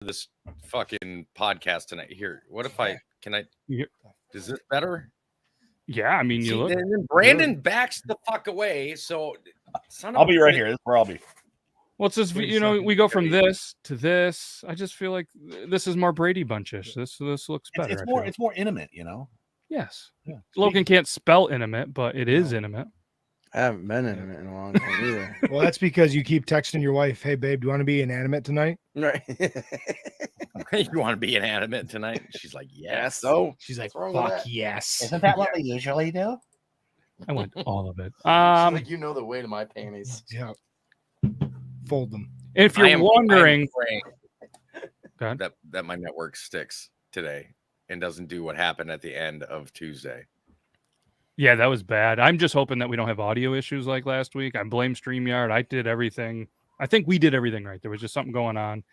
this fucking podcast tonight. Here, what if I Yeah. Is this better? Yeah, I mean, you See, look. and then Brandon backs the fuck away. So, I'll be right here. This is where I'll be. Well, it's just, we go from this to this. I just feel like this is more Brady Bunchish. This looks better. It's more intimate, Yes. Yeah. Logan can't spell intimate, but it is intimate. I haven't been intimate in a long time either. Well, that's because you keep texting your wife, "Hey, babe, do you want to be inanimate tonight?" Right. You want to be inanimate tonight? She's like, yes. So She's like, wrong with "Fuck that? yes." Isn't that what we usually do? I want all of it. she's like, you know the weight of my panties. Yeah. Fold them. If I you're am wondering, praying Go ahead. that my network sticks today and doesn't do what happened at the end of Tuesday. yeah, that was bad. I'm just hoping that we don't have audio issues like last week. I blame StreamYard. I did everything. I think we did everything right. There was just something going on.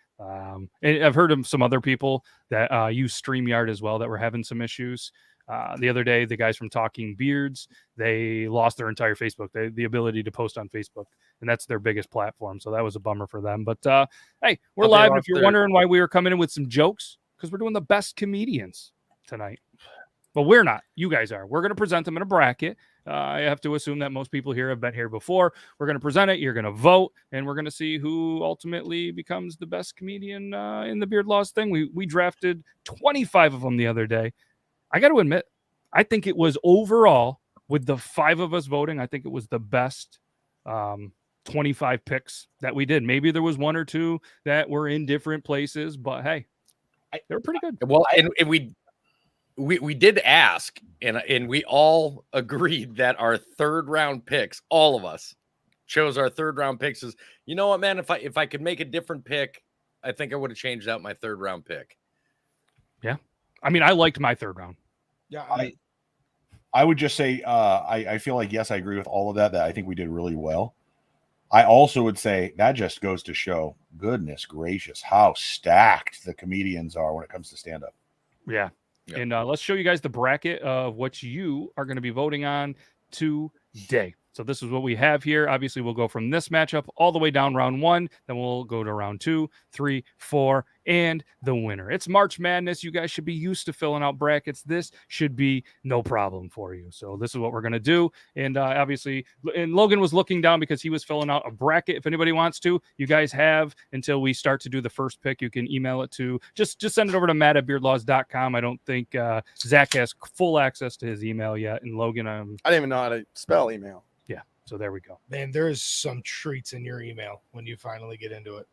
And I've heard of some other people that use StreamYard as well that were having some issues. The other day, the guys from Talking Beards, they lost their entire Facebook, the ability to post on Facebook, and that's their biggest platform. So that was a bummer for them. But hey, we're But they live. lost If you're their- wondering why we were coming in with some jokes, because we're doing the best comedians tonight. But we're not. You guys are. We're going to present them in a bracket. I have to assume that most people here have been here before. We're going to present it. You're going to vote, and we're going to see who ultimately becomes the best comedian in the Beard Laws thing. We drafted 25 of them the other day. I got to admit, I think it was overall, with the 5 of us voting, I think it was the best 25 picks that we did. Maybe there was 1 or 2 that were in different places, but hey, they were pretty good. Well, and we did ask, and we all agreed that our third round picks, all of us, chose our third round picks as, you know what, man, if I could make a different pick, I think I would have changed out my third round pick. Yeah. I mean, I liked my third round. Yeah, I would just say I feel like, yes, I agree with all of that I think we did really well. I also would say that just goes to show, goodness gracious, how stacked the comedians are when it comes to stand-up. Yeah. Yep. And let's show you guys the bracket of what you are going to be voting on today. So this is what we have here. Obviously, we'll go from this matchup all the way down round 1. Then we'll go to round 2, 3, 4, and the winner. It's March Madness. You guys should be used to filling out brackets. This should be no problem for you. So this is what we're going to do. And obviously, and Logan was looking down because he was filling out a bracket. If anybody wants to, you guys have until we start to do the first pick. You can email it to, just send it over to matt@beardlaws.com. I don't think Zach has full access to his email yet. And Logan, I didn't even know how to spell email. yeah. So there we go. man, there's some treats in your email when you finally get into it.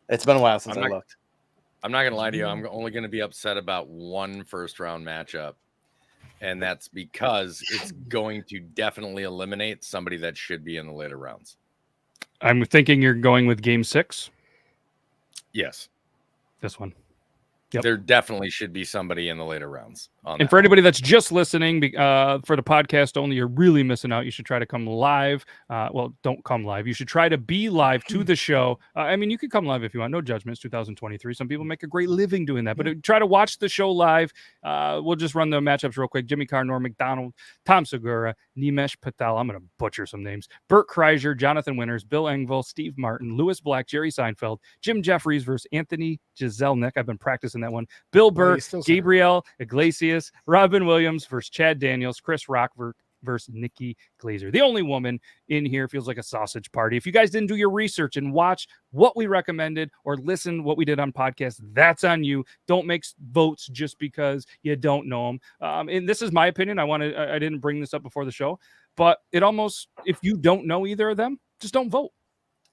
It's been a while since I'm I not- looked. I'm not going to lie to you. I'm only going to be upset about 1 first round matchup. And that's because it's going to definitely eliminate somebody that should be in the later rounds. I'm thinking you're going with game 6. Yes. This one. Yep. There definitely should be somebody in the later rounds. And for anybody that's just listening for the podcast only, you're really missing out. You should try to come live. Well, don't come live. You should try to be live to the show. I mean, you can come live if you want. No judgments. 2023. Some people make a great living doing that. But try to watch the show live. We'll just run the matchups real quick. Jimmy Carr, Norm McDonald, Tom Segura, Nimesh Patel. I'm going to butcher some names. Burt Kreischer, Jonathan Winters, Bill Engvall, Steve Martin, Lewis Black, Jerry Seinfeld, Jim Jeffries versus Anthony Jeselnik. I've been practicing that one. Bill Burr, Gabriel Iglesias, Robin Williams versus Chad Daniels, Chris Rock versus Nikki Glazer. The only woman in here feels like a sausage party. If you guys didn't do your research and watch what we recommended or listen what we did on podcast, that's on you. Don't make votes just because you don't know them. And this is my opinion. I didn't bring this up before the show, but it almost, if you don't know either of them, just don't vote.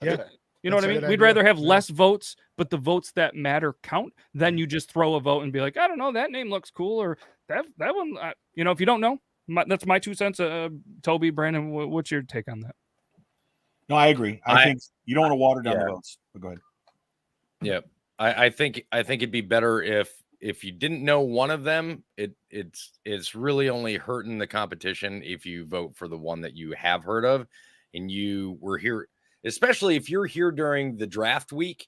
Yeah. You know what I mean? We'd rather have less votes, but the votes that matter count, than you just throw a vote and be like, I don't know, that name looks cool, or that one, if you don't know, that's my 2 cents. Toby, Brandon, what's your take on that? No, I agree. I think you don't want to water down the votes. But go ahead. Yeah, I think it'd be better if you didn't know one of them. It's really only hurting the competition if you vote for the one that you have heard of, and you were here. Especially if you're here during the draft week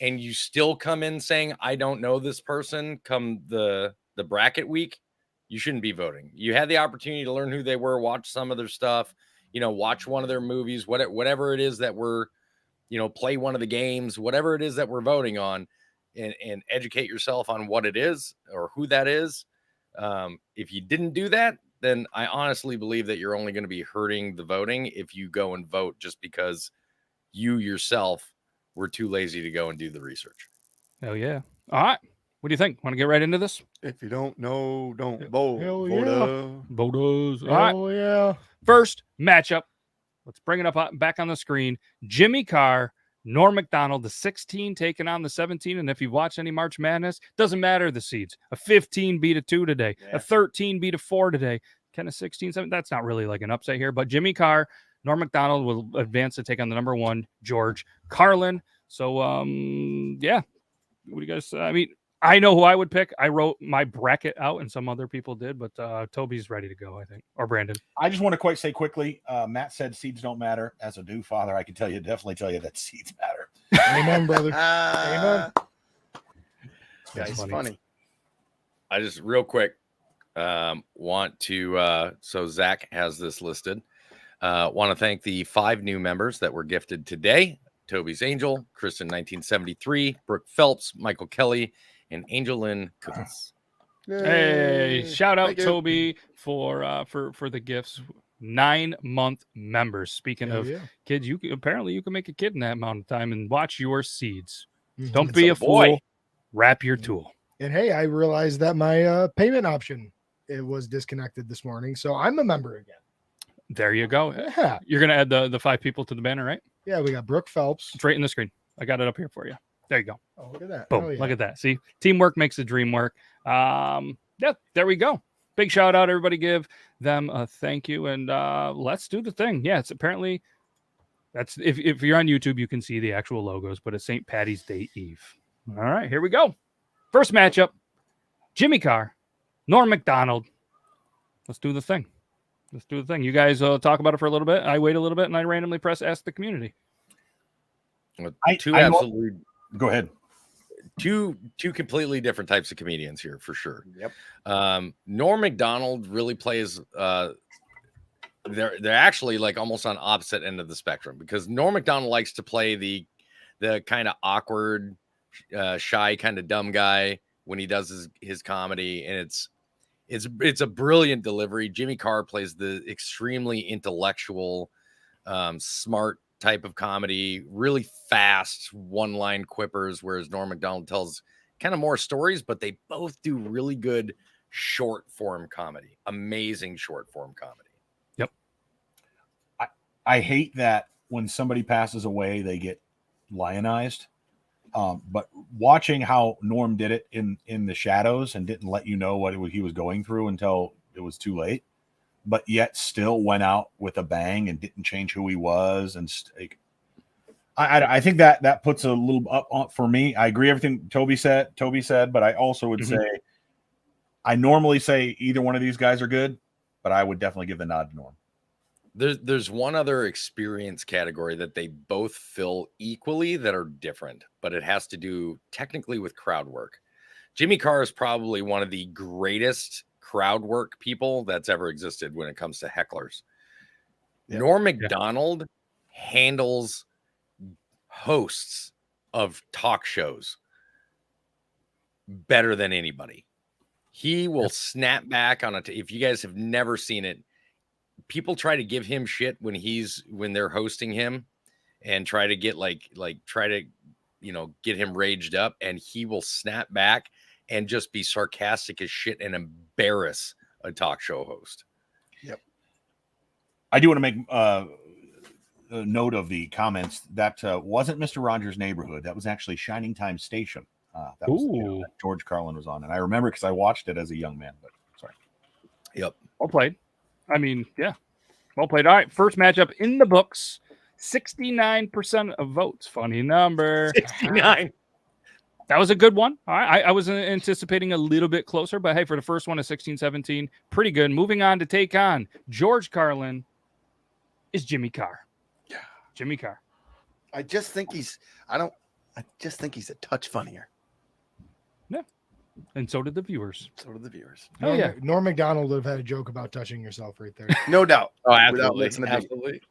and you still come in saying, I don't know this person come the bracket week, you shouldn't be voting. You had the opportunity to learn who they were, watch some of their stuff, watch one of their movies, whatever it is that we're, play one of the games, whatever it is that we're voting on. and educate yourself on what it is or who that is. If you didn't do that, then I honestly believe that you're only going to be hurting the voting if you go and vote just because you yourself were too lazy to go and do the research. Hell yeah. All right. What do you think? Want to get right into this? If you don't know, don't vote. Hell Vote. Voters. All right. Oh yeah. First matchup. Let's bring it up back on the screen. Jimmy Carr, Norm Macdonald, the 16 taking on the 17. And if you watch any March Madness, doesn't matter the seeds. A 15 beat a 2 today. Yeah. A 13 beat a 4 today. Can a 16, 7? That's not really like an upset here. But Jimmy Carr, Norm Macdonald will advance to take on the number 1, George Carlin. So, yeah. What do you guys say? I mean, I know who I would pick. I wrote my bracket out, and some other people did, but Toby's ready to go, I think. Or Brandon. I just want to say quickly, Matt said seeds don't matter. As a new father, I can definitely tell you that seeds matter. Amen, brother. Amen. Yeah, he's funny. I just real quick want to so Zac has this listed. Want to thank the 5 new members that were gifted today. Toby's Angel, Kristen 1973, Brooke Phelps, Michael Kelly, and Angel Lynn Kutz. Hey, shout out Thank you. Toby for the gifts. 9-month members. Speaking Hell of yeah. kids, you can make a kid in that amount of time and watch your seeds. Mhm. Don't It's be a a boy. fool. Wrap your tool. And hey, I realized that my payment option was disconnected this morning, so I'm a member again. There you go. Yeah, You're gonna add the 5 people to the banner, right? yeah. We got Brooke Phelps. It's right in the screen. I got it up here for you. There you go. Oh, look at that. Boom. Hell yeah. Look at that. See, teamwork makes the dream work. Yeah, there we go. Big shout out. Everybody give them a thank you. And let's do the thing. Yeah, it's apparently that's if you're on YouTube, you can see the actual logos, but it's St. Patty's Day Eve. All right, here we go. First matchup. Jimmy Carr, Norm Macdonald. Let's do the thing. Let's do the thing. You guys talk about it for a little bit. I wait a little bit and I randomly press ask the community. Absolutely. Go ahead. Two completely different types of comedians here for sure. Yep. Norm Macdonald really plays they're actually like almost on opposite end of the spectrum, because Norm Macdonald likes to play the kind of awkward, shy, kind of dumb guy when he does his comedy, and it's a brilliant delivery. Jimmy Carr plays the extremely intellectual, smart type of comedy, really fast one-line quippers, whereas Norm Macdonald tells kind of more stories, but they both do really good short form comedy. Amazing short form comedy. Yep. I hate that when somebody passes away, they get lionized. But watching how Norm did it in the shadows and didn't let you know what he was going through until it was too late, but yet still went out with a bang and didn't change who he was. And I think that puts a little up for me. I agree everything Toby said, but I also would say, I normally say either one of these guys are good, but I would definitely give the nod to Norm. There's one other experience category that they both fill equally that are different, but it has to do technically with crowd work. Jimmy Carr is probably one of the greatest crowd work people that's ever existed when it comes to hecklers. Yep. Norm Macdonald handles hosts of talk shows better than anybody. He will snap back on it. If you guys have never seen it, people try to give him shit when they're hosting him and try to get get him raged up, and he will snap back and just be sarcastic as shit and embarrass a talk show host. Yep. I do want to make a note of the comments that wasn't Mr. Rogers' Neighborhood. That was actually Shining Time Station. That was that George Carlin was on, and I remember because I watched it as a young man. But sorry. Yep. Well played. I mean, yeah. Well played. All right. First matchup in the books. 69% of votes. Funny number. 69. That was a good one. All right. I was anticipating a little bit closer, but hey, for the first one of 16-17, pretty good. Moving on to take on George Carlin is Jimmy Carr. Yeah. Jimmy Carr. I just think he's a touch funnier. Yeah. And so did the viewers. So do the viewers. Oh, yeah. Norm Macdonald would have had a joke about touching yourself right there. No doubt. Oh, Without absolutely. missing a beat. Absolutely.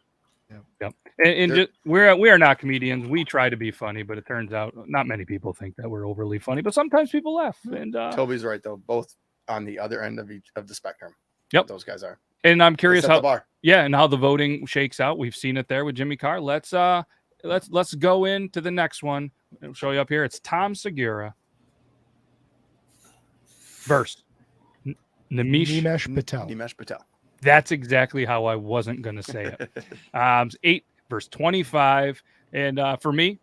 And just, we are not comedians. We try to be funny, but it turns out not many people think that we're overly funny. But sometimes people laugh. And Toby's right though. Both on the other end of the spectrum. Yep, those guys are. And I'm curious how and how the voting shakes out. We've seen it there with Jimmy Carr. Let's go into the next one. I'll show you up here. It's Tom Segura versus Nimesh Patel. Nimesh Patel. That's exactly how I wasn't going to say it. 8 versus 25. And for me,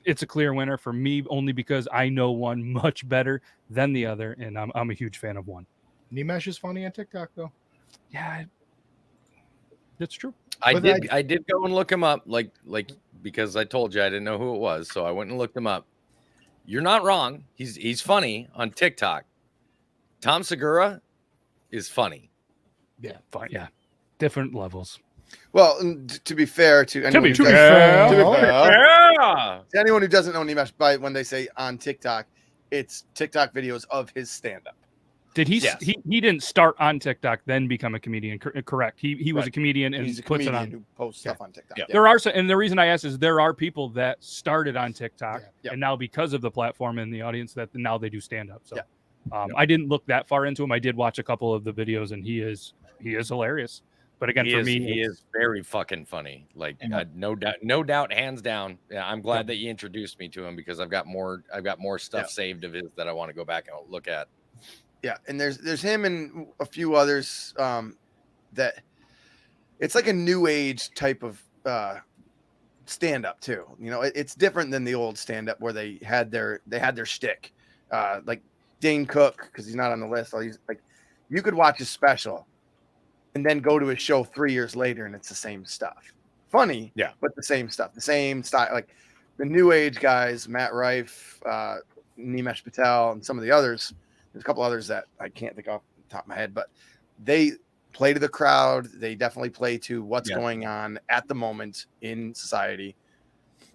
it's a clear winner for me only because I know one much better than the other. And I'm a huge fan of one. Nimesh is funny on TikTok, though. Yeah, that's true. I did go and look him up, like because I told you I didn't know who it was, so I went and looked him up. You're not wrong. He's funny on TikTok. Tom Segura is funny. Yeah, fine. Yeah, different levels. Well, to be fair to anyone, to be fair. To anyone who doesn't know Nimesh, when they say on TikTok, it's TikTok videos of his stand-up. Did he? Yes. He didn't start on TikTok, then become a comedian. Correct. He was a comedian and he's a puts comedian it on. Who posts stuff on TikTok. Yeah. There are some, and the reason I asked is there are people that started on TikTok and now because of the platform and the audience that now they do stand up. So I didn't look that far into him. I did watch a couple of the videos and he is hilarious. But again, he is very fucking funny. Like no doubt, hands down. Yeah, I'm glad that you introduced me to him because I've got more stuff saved of his that I want to go back and look at. Yeah, and there's him and a few others that it's like a new age type of stand up too. You know, it's different than the old stand up where they had their shtick. Like Dane Cook, because he's not on the list. You could watch his special and then go to his show 3 years later and it's the same stuff. Funny, but the same stuff, the same style. Like the new age guys, Matt Rife, Nimesh Patel, and some of the others. There's a couple others that I can't think off the top of my head, but they play to the crowd. They definitely play to what's going on at the moment in society.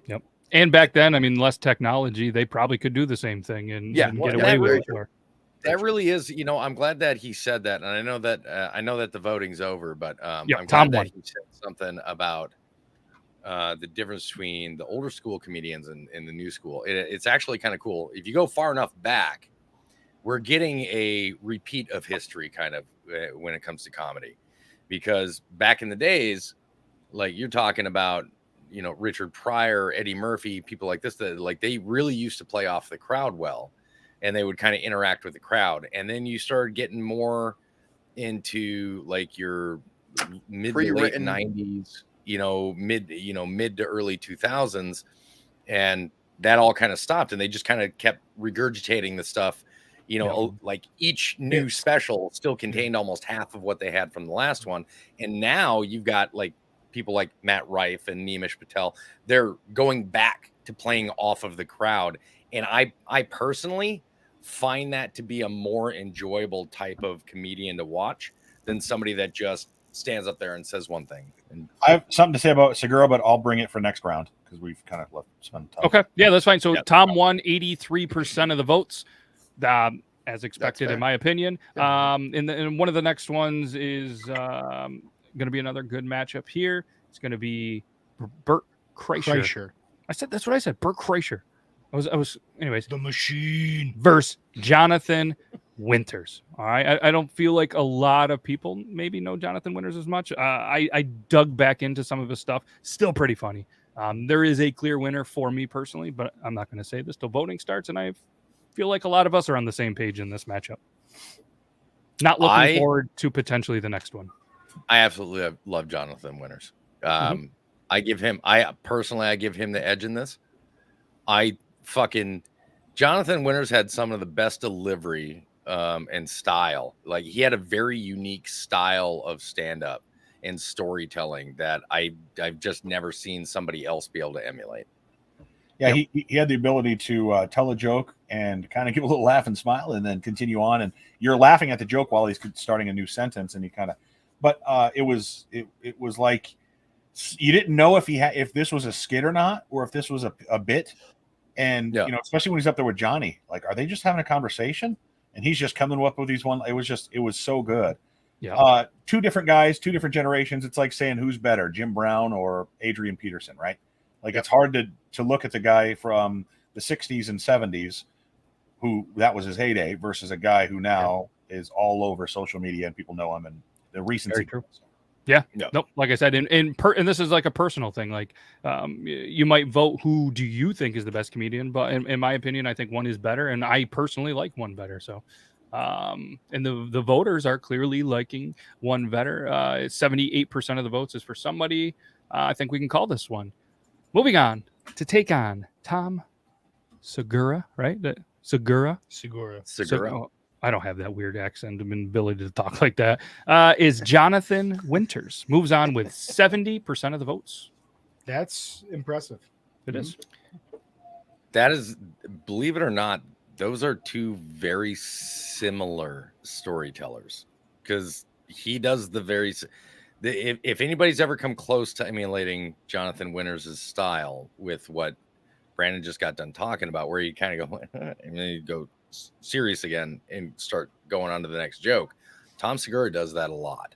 Yep. And back then, I mean, less technology, they probably could do the same thing and get away with it. That really is, I'm glad that he said that. And I know that the voting's over, but I'm glad Tom that won. he said something about the difference between the older school comedians and the new school. It's actually kind of cool. If you go far enough back, we're getting a repeat of history kind of when it comes to comedy, because back in the days, like you're talking about, Richard Pryor, Eddie Murphy, people like this, that they really used to play off the crowd well, and they would kind of interact with the crowd. And then you started getting more into like your mid to late 90s, mid to early 2000s. And that all kind of stopped and they just kind of kept regurgitating the stuff. Like each new special still contained almost half of what they had from the last one. And now you've got like people like Matt Rife and Nimesh Patel. They're going back to playing off of the crowd. And I personally find that to be a more enjoyable type of comedian to watch than somebody that just stands up there and says one thing. And I have something to say about Segura, but I'll bring it for next round because we've kind of spent time. Okay. Yeah, that's fine. So Tom won 83% of the votes. As expected, in my opinion. And one of the next ones is going to be another good matchup here. It's going to be Bert Kreischer. That's what I said. Bert Kreischer. Anyways. The Machine versus Jonathan Winters. All right. I don't feel like a lot of people maybe know Jonathan Winters as much. I dug back into some of his stuff. Still pretty funny. There is a clear winner for me personally, but I'm not going to say this till voting starts, and I feel like a lot of us are on the same page in this matchup. Not looking forward to potentially the next one. I absolutely love Jonathan Winters. I give him the edge in this. Jonathan Winters had some of the best delivery and style. Like he had a very unique style of stand-up and storytelling that I've just never seen somebody else be able to emulate. Yeah, he had the ability to tell a joke and kind of give a little laugh and smile and then continue on. And you're laughing at the joke while he's starting a new sentence. And he kind of, but it was like you didn't know if this was a skit or not, or if this was a bit. And, especially when he's up there with Johnny, like, are they just having a conversation? And he's just coming up with these one. It was so good. Yeah. Two different guys, two different generations. It's like saying who's better, Jim Brown or Adrian Peterson, right? Like it's hard to look at the guy from the 60s and 70s who that was his heyday versus a guy who now is all over social media and people know him and the recency. Very true. Yeah. Nope. Like I said, and this is like a personal thing. Like, you might vote who do you think is the best comedian, but in my opinion, I think one is better, and I personally like one better. So, and the voters are clearly liking one better. 78% of the votes is for somebody. I think we can call this one. Moving on to take on Tom Segura, right? Segura. Oh, I don't have that weird accent and ability to talk like that. Is Jonathan Winters. Moves on with 70% of the votes. That's impressive. It is. That is, believe it or not, those are two very similar storytellers because he does if anybody's ever come close to emulating Jonathan Winters' style with what Brandon just got done talking about, where you kind of go and then you go serious again and start going on to the next joke. Tom Segura does that a lot.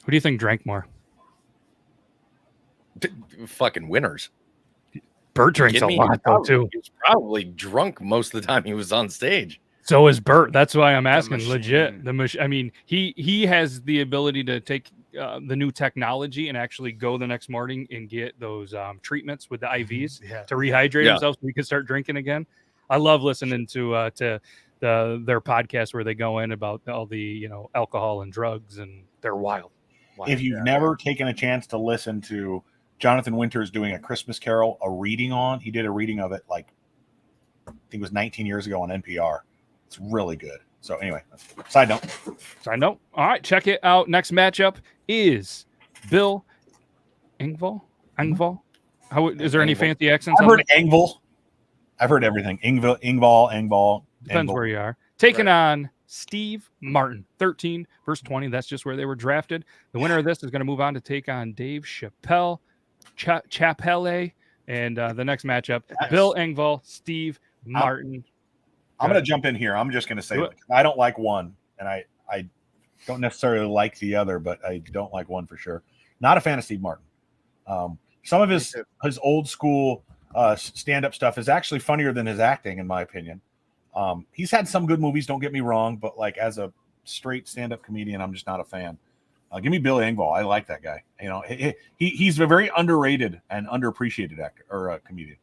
Who do you think drank more? Fucking Winters. Bert drinks a lot though too. He was probably drunk most of the time he was on stage. So is Bert. That's why I'm asking. Legit, I mean, he has the ability to take the new technology and actually go the next morning and get those treatments with the IVs to rehydrate himself so he can start drinking again. I love listening to their podcast where they go in about all the alcohol and drugs, and they're wild. If you've never taken a chance to listen to Jonathan Winters doing A Christmas Carol, he did a reading of it like I think it was 19 years ago on NPR. It's really good. So anyway, side note. All right, check it out. Next matchup is Bill Engvall. How is there any fancy accents? I've heard Engvall. I've heard everything. Engvall. Depends where you are. Taking on Steve Martin, 13 versus 20. That's just where they were drafted. The winner of this is going to move on to take on Dave Chappelle. And the next matchup, Bill Engvall, Steve Martin. I'm going to jump in here. I'm just going to say I don't like one, and I don't necessarily like the other, but I don't like one for sure. Not a fan of Steve Martin. Some of his old school stand-up stuff is actually funnier than his acting, in my opinion. He's had some good movies, don't get me wrong, but like as a straight stand-up comedian, I'm just not a fan. Give me Bill Engvall. I like that guy. He's a very underrated and underappreciated actor or comedian.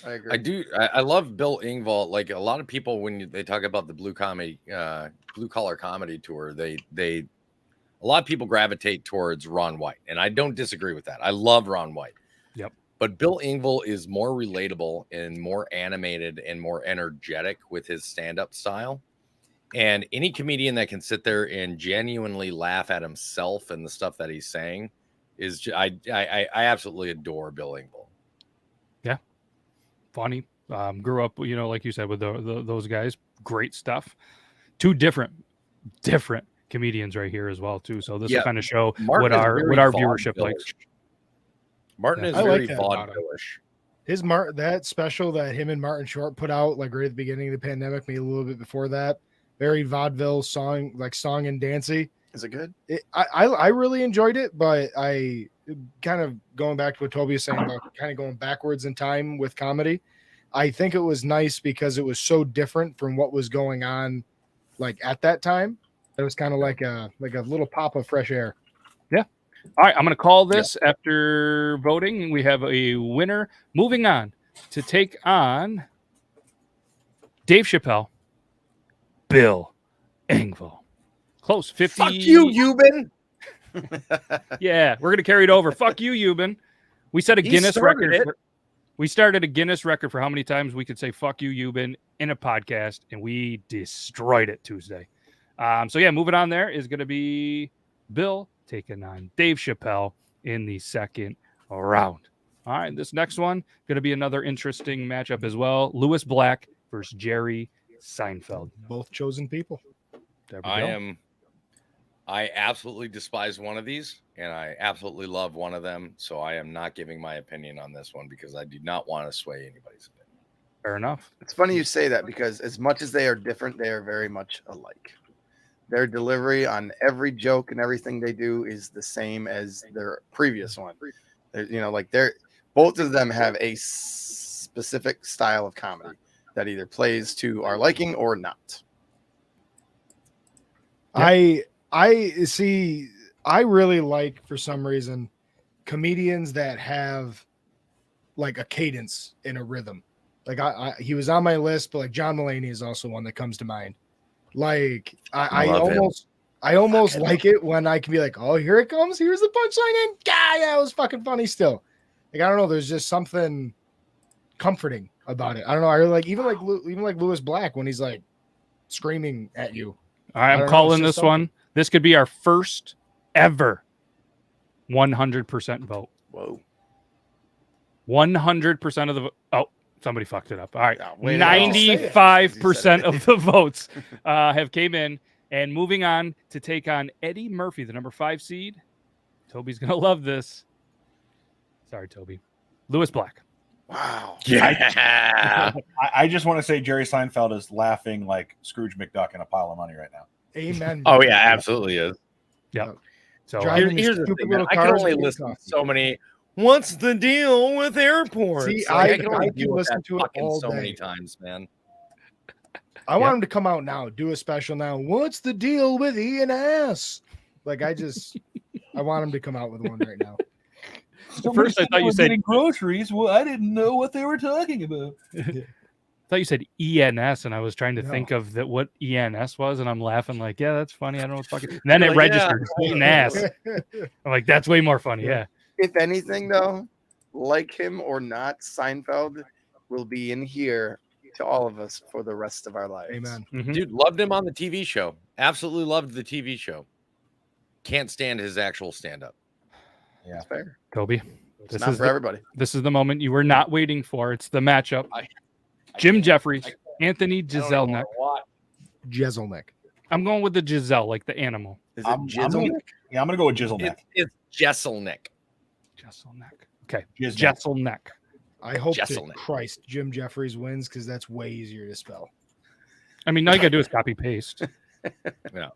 I agree. I do. I love Bill Engvall. Like a lot of people, when they talk about the blue collar comedy tour, a lot of people gravitate towards Ron White, and I don't disagree with that. I love Ron White. Yep. But Bill Engvall is more relatable and more animated and more energetic with his stand-up style. And any comedian that can sit there and genuinely laugh at himself and the stuff that he's saying is, I absolutely adore Bill Engvall. Yeah. Funny. Grew up, like you said, with those guys. Great stuff. Two different comedians right here as well too. So this will kind of show what our viewership likes. Martin is very vaudeville-ish. That special that him and Martin Short put out like right at the beginning of the pandemic, maybe a little bit before that, very vaudeville song and dancey. Is it good? I really enjoyed it, but I kind of going back to what Toby was saying about kind of going backwards in time with comedy. I think it was nice because it was so different from what was going on like at that time. It was kind of like a little pop of fresh air. Yeah. All right, I'm going to call this after voting. We have a winner. Moving on to take on Dave Chappelle, Bill Engvall. Close. 50. Fuck you, Euban. Yeah, we're going to carry it over. Fuck you, Euban. We set a Guinness record. We started a Guinness record for how many times we could say fuck you, Euban in a podcast, and we destroyed it Tuesday. Moving on there is going to be Bill taking on Dave Chappelle in the second round. All right, this next one going to be another interesting matchup as well. Lewis Black versus Jerry Seinfeld. Both chosen people. There we go. I absolutely despise one of these, and I absolutely love one of them. So I am not giving my opinion on this one because I do not want to sway anybody's opinion. Fair enough. It's funny you say that because as much as they are different, they are very much alike. Their delivery on every joke and everything they do is the same as their previous one. Both of them have a specific style of comedy that either plays to our liking or not. I see. I really like, for some reason, comedians that have like a cadence and a rhythm. Like he was on my list, but like John Mulaney is also one that comes to mind. Like I almost like it when I can be like, oh, here it comes. Here's the punchline. And yeah, it was fucking funny still. Like, I don't know. There's just something comforting about it. I don't know. I really like even like Lewis Black when he's like screaming at you. All right, I'm calling this one. This could be our first ever 100% vote. Whoa. 100% of the oh, somebody fucked it up. All right. 95% of the votes have came in. And moving on to take on Eddie Murphy, the number 5 seed. Toby's going to love this. Sorry, Toby. Lewis Black. Wow. Yeah. I just want to say Jerry Seinfeld is laughing like Scrooge McDuck in a pile of money right now. Amen. Oh, yeah, absolutely is. Yep. So here's the thing, man. I can only listen to so many. What's the deal with airports? See, I can only listen to it all so day. many times, man. I want him to come out now, do a special now. What's the deal with E&S? Like, I want him to come out with one right now. First, I thought you said groceries. Well, I didn't know what they were talking about. I thought you said ENS, and I was trying to think of what ENS was, and I'm laughing like, yeah, that's funny. I don't know what's fucking. And then it registered ENS. I'm like, that's way more funny. Yeah. If anything, though, like him or not, Seinfeld will be in here to all of us for the rest of our lives. Amen. Mm-hmm. Dude, loved him on the TV show. Absolutely loved the TV show. Can't stand his actual stand-up. Yeah, That's fair. Kobe. It's not for everybody. This is the moment you were not waiting for. It's the matchup. Jim Jeffries, Anthony Jeselnik. Jeselnik. I'm going with the Giselle, like the animal. Is it Jizzle? I'm gonna go with Jizzleneck. It's Jeselnik. Jeselnik. Okay. Jizzle. Jeselnik. I hope to Jeselnik. Christ Jim Jeffries wins because that's way easier to spell. I mean, all you got to do is copy paste. Yeah.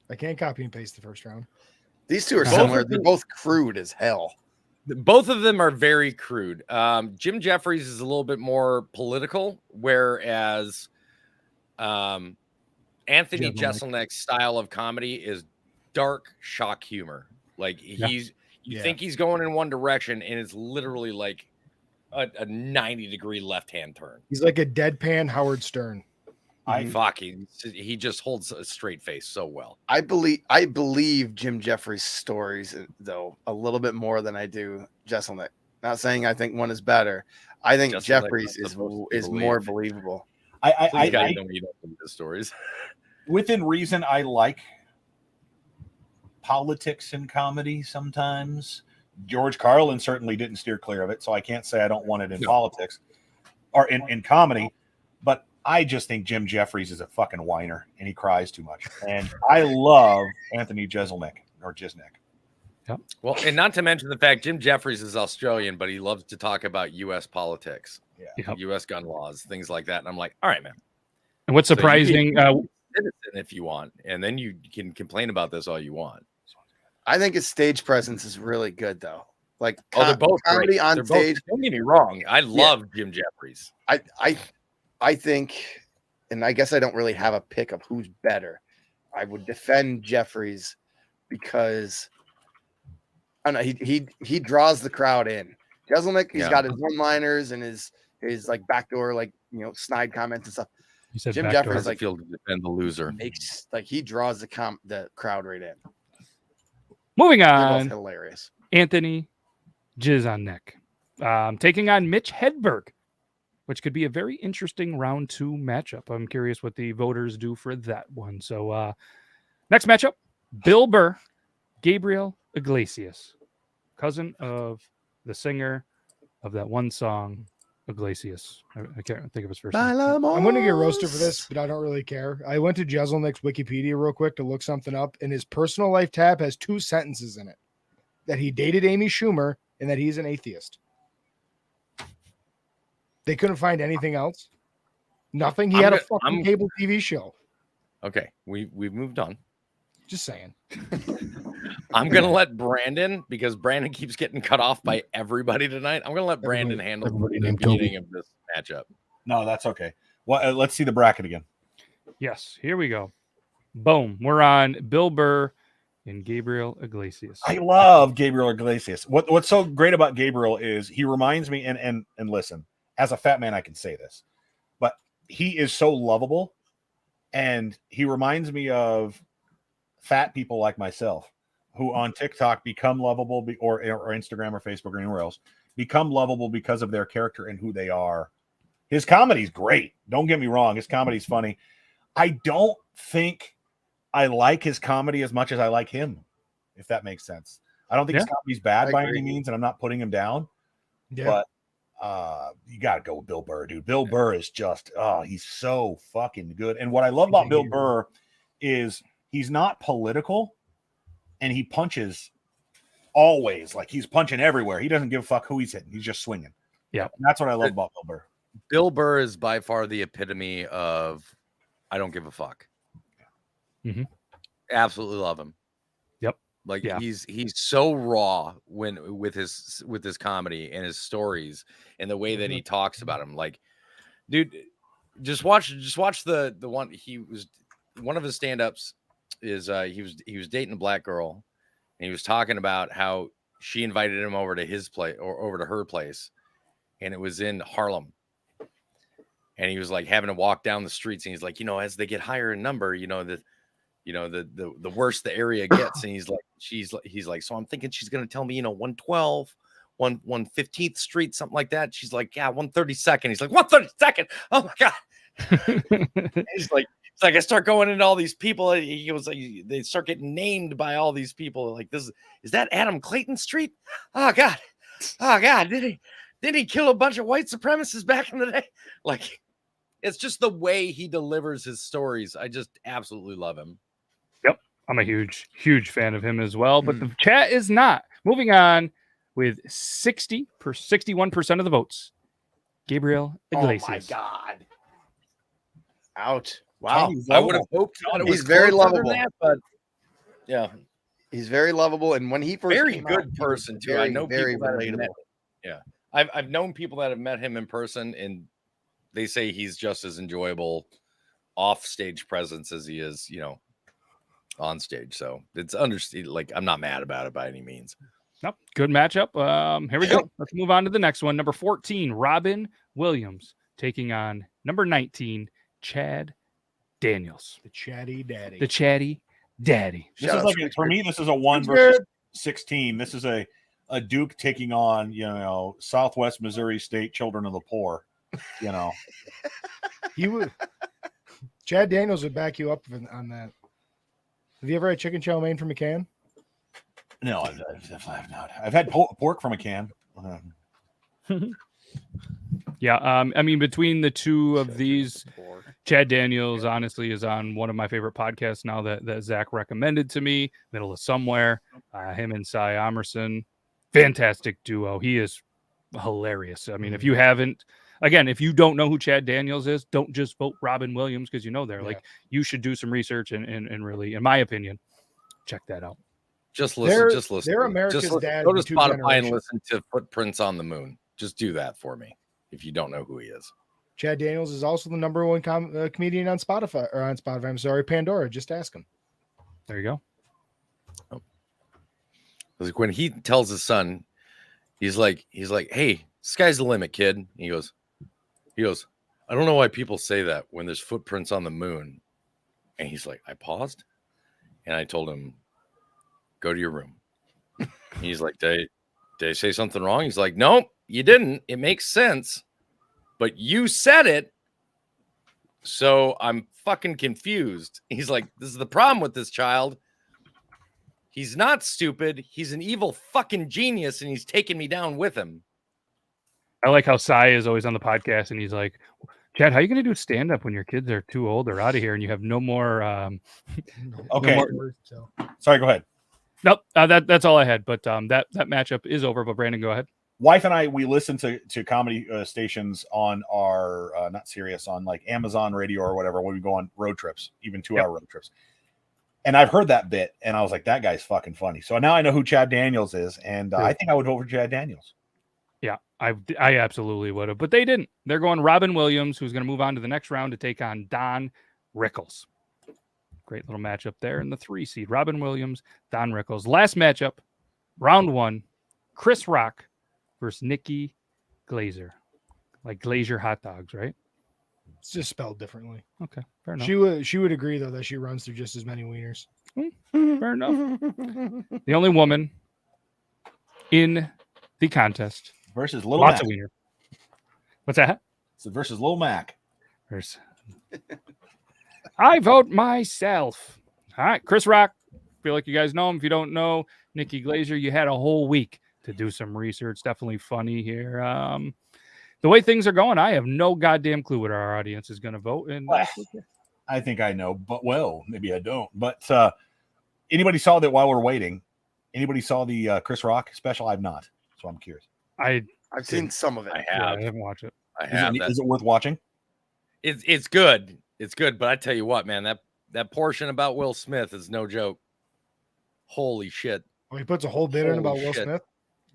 I can't copy and paste the first round. These two are similar. They're both crude as hell. Both of them are very crude. Jim Jeffries is a little bit more political, whereas Anthony Jeselnik's style of comedy is dark shock humor. Like you think he's going in one direction, and it's literally like a 90-degree left-hand turn. He's like a deadpan Howard Stern. He just holds a straight face so well. I believe Jim Jeffries' stories, though, a little bit more than I do Jeselnik. Not saying I think one is better. I think Jeselnik Jeffries is more believable. I don't need the stories. Within reason, I like politics in comedy sometimes. George Carlin certainly didn't steer clear of it, so I can't say I don't want it in politics or in comedy. But I just think Jim Jeffries is a fucking whiner, and he cries too much. And I love Anthony Jeselnik or Jiznek. Yep. Well, and not to mention the fact Jim Jeffries is Australian, but he loves to talk about U.S. politics, U.S. gun laws, things like that. And I'm like, all right, man. And what's surprising, citizen if you want, and then you can complain about this all you want. I think his stage presence is really good, though. Like, they're both comedy great. on stage. Don't get me wrong. I love Jim Jeffries. I think, and I guess I don't really have a pick of who's better. I would defend Jeffries because I don't know, he draws the crowd in. Jeselnik, he's got his one-liners and his like backdoor, like, snide comments and stuff. Jim Jeffries like feel to defend the loser. Makes like he draws the crowd right in. Moving on, hilarious. Anthony Jeselnik taking on Mitch Hedberg, which could be a very interesting round 2 matchup. I'm curious what the voters do for that one. So next matchup, Bill Burr, Gabriel Iglesias, cousin of the singer of that one song, Iglesias. I can't think of his first name. I'm going to get roasted for this, but I don't really care. I went to Jeselnik's Wikipedia real quick to look something up, and his personal life tab has 2 sentences in it. That he dated Amy Schumer and that he's an atheist. They couldn't find anything else. Nothing. He had a fucking cable TV show. Okay, we've moved on. Just saying. I'm gonna let Brandon, because Brandon keeps getting cut off by everybody tonight. I'm gonna let Brandon handle everybody the named beginning of this matchup. No, that's okay. Well, let's see the bracket again. Yes, here we go. Boom. We're on Bill Burr and Gabriel Iglesias. I love Gabriel Iglesias. What's so great about Gabriel is he reminds me, and listen, as a fat man, I can say this, but he is so lovable, and he reminds me of fat people like myself who on TikTok become lovable, or Instagram or Facebook or anywhere else, become lovable because of their character and who they are. His comedy's great. Don't get me wrong. His comedy's funny. I don't think I like his comedy as much as I like him, if that makes sense. I don't think his comedy's bad by any means, and I'm not putting him down. Yeah. But you got to go with Bill Burr, dude. Bill Burr is just, he's so fucking good. And what I love about Bill Burr is he's not political, and he punches always. Like, he's punching everywhere. He doesn't give a fuck who he's hitting. He's just swinging. Yeah. And that's what I love about Bill Burr. Bill Burr is by far the epitome of I don't give a fuck. Mhm. Absolutely love him. Yep. Like he's so raw with his comedy and his stories and the way that he talks about him. Like, dude, just watch the one. He was one of his stand-ups is he was dating a black girl, and he was talking about how she invited him over to his place or over to her place, and it was in Harlem. And he was like having to walk down the streets, and he's like, as they get higher in number, the worse the area gets. And he's like, so I'm thinking she's gonna tell me, 112, 115th Street, something like that. She's like, yeah, 132nd. He's like, 132nd. Oh my god. He's like, it's like I start going into all these people. He was like, they start getting named by all these people. Like, is that Adam Clayton Street? Oh god. Did he kill a bunch of white supremacists back in the day? Like, it's just the way he delivers his stories. I just absolutely love him. Yep. I'm a huge fan of him as well, but the chat is not. Moving on with 61% of the votes. Gabriel Iglesias. Oh my God. Ouch. Wow. I would have hoped that it was He's very closer than lovable. that, but yeah. He's very lovable. And when he first Very came good out, he was person too. very, I know very people that have met, relatable. yeah. I've known people that have met him in person, and they say he's just as enjoyable off stage presence as he is, on stage. So it's understood. Like, I'm not mad about it by any means. Nope. Good matchup. Here we go. Let's move on to the next one. Number 14, Robin Williams taking on number 19, Chad Daniels. The chatty daddy. The chatty daddy. This is like for me. This is a 1 versus 16. This is a Duke taking on Southwest Missouri State Children of the Poor. He would. Chad Daniels would back you up on that. Have you ever had chicken chow mein from a can? No, I have not. I've had pork from a can. Yeah, I mean, between the two of these, Chad Daniels honestly is on one of my favorite podcasts now that Zach recommended to me, Middle of Somewhere. Him and Cy Amerson, fantastic duo. He is hilarious. I mean, if you haven't, again, if you don't know who Chad Daniels is, don't just vote Robin Williams because like you should do some research and really, in my opinion, check that out. Just listen. They're America's dad. Go to Spotify and listen to Footprints on the Moon. Just do that for me if you don't know who he is. Chad Daniels is also the number one comedian on Spotify. I'm sorry, Pandora. Just ask him. There you go. Oh. Like when he tells his son, he's like, hey, sky's the limit, kid. And he goes, I don't know why people say that when there's footprints on the moon. And he's like, I paused and I told him, go to your room. And he's like, did I say something wrong? He's like, nope, you didn't. It makes sense. But you said it. So I'm fucking confused. He's like, this is the problem with this child. He's not stupid. He's an evil fucking genius, and he's taking me down with him. I like how Cy is always on the podcast, and he's like, Chad, how are you going to do stand-up when your kids are too old or out of here and you have no more... okay. No more... Sorry, go ahead. Nope, that's all I had. But that matchup is over. But Brandon, go ahead. wife and I, we listen to comedy stations on our not Sirius, on like Amazon Radio or whatever when we go on road trips, even 2-hour road trips. And I've heard that bit, and I was like, that guy's fucking funny. So now I know who Chad Daniels is, and I think I would vote for Chad Daniels. Yeah, I absolutely would have, but they didn't. They're going Robin Williams, who's going to move on to the next round to take on Don Rickles. Great little matchup there in the 3 seed. Robin Williams, Don Rickles. Last matchup, round 1, Chris Rock versus Nikki Glazer. Like Glazer hot dogs, right? It's just spelled differently. Okay, fair enough. She would agree though that she runs through just as many wieners. Fair enough. The only woman in the contest. Versus Lil Lots Mac. of wiener. What's that? So versus Lil Mac. I vote myself. All right, Chris Rock. Feel like you guys know him. If you don't know, Nikki Glazer, you had a whole week to do some research. Definitely funny here. The way things are going, I have no goddamn clue what our audience is going to vote. And I think I know, but maybe I don't. But anybody saw that while we're waiting? Anybody saw the Chris Rock special? I've not, so I'm curious. I've seen some of it. I have. I haven't watched it. I have. Is it worth watching? It's good. It's good, but I tell you what, man, that portion about Will Smith is no joke. Holy shit! Oh, he puts a whole bit in about Will shit. Smith.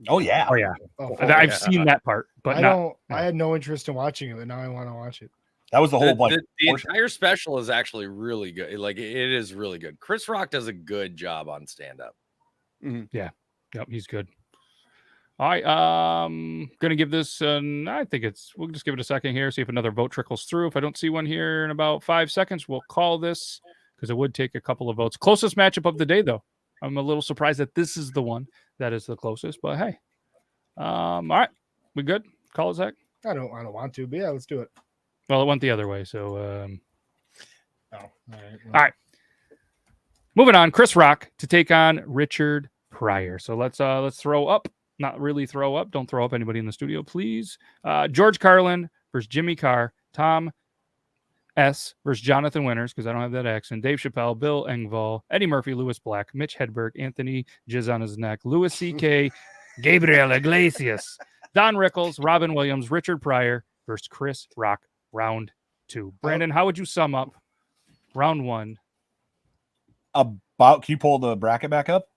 Oh yeah. Oh yeah. Oh, I've seen that part, but I had no interest in watching it, but now I want to watch it. That was the whole The entire special is actually really good. Like it is really good. Chris Rock does a good job on stand up. Yeah. Yep, he's good. All right. Gonna give this we'll just give it a second here, see if another vote trickles through. If I don't see one here in about 5 seconds, we'll call this because it would take a couple of votes. Closest matchup of the day, though. I'm a little surprised that this is the one that is the closest, but hey. All right. We good? Call it, Zach? I don't want to, but yeah, let's do it. Well, it went the other way, so all right. Moving on, Chris Rock to take on Richard Pryor. So let's throw up. Not really throw up. Don't throw up anybody in the studio, please. George Carlin versus Jimmy Carr. Tom S. versus Jonathan Winters, because I don't have that accent. Dave Chappelle, Bill Engvall, Eddie Murphy, Louis Black, Mitch Hedberg, Anthony Jizz on his neck, Louis C.K., Gabriel Iglesias, Don Rickles, Robin Williams, Richard Pryor versus Chris Rock. Round 2. Brandon, how would you sum up round 1? Can you pull the bracket back up?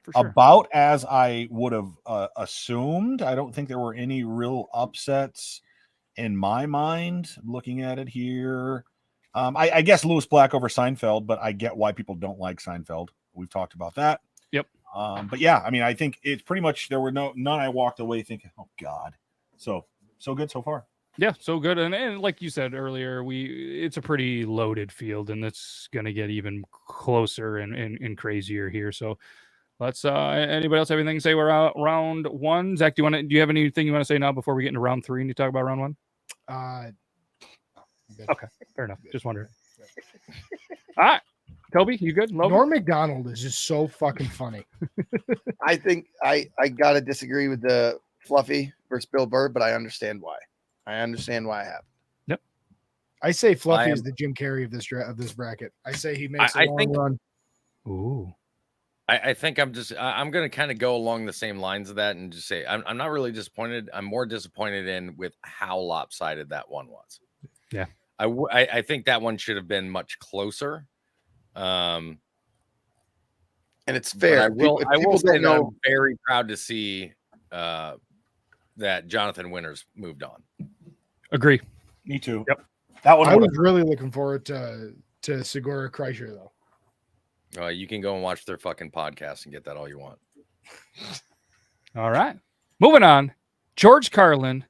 For sure. About as I would have assumed. I don't think there were any real upsets in my mind. Looking at it here, I guess Louis Black over Seinfeld, but I get why people don't like Seinfeld. We've talked about that. Yep. But yeah, I mean, I think it's pretty much there were none. I walked away thinking, oh God, so good so far. Yeah, so good. And like you said earlier, it's a pretty loaded field, and it's going to get even closer and crazier here. So let's anybody else have anything to say? We're out round 1. Zach, do you have anything you want to say now before we get into round 3 and you talk about round 1? Okay, fair enough. Just wondering. All right. Toby, you good? Logan? Norm Macdonald is just so fucking funny. I think I gotta disagree with the Fluffy versus Bill Burr, but I understand why. I have. Yep. I say Fluffy is the Jim Carrey of this bracket. I say he makes a long run. Ooh. I think I'm going to kind of go along the same lines of that and just say I'm not really disappointed. I'm more disappointed with how lopsided that one was. Yeah. I think that one should have been much closer. And it's fair. I will say that I'm very proud to see that Jonathan Winters moved on. Agree. Me too. Yep. That one. I was really looking forward to Segura Kreischer though. You can go and watch their fucking podcast and get that all you want. All right. Moving on. George Carlin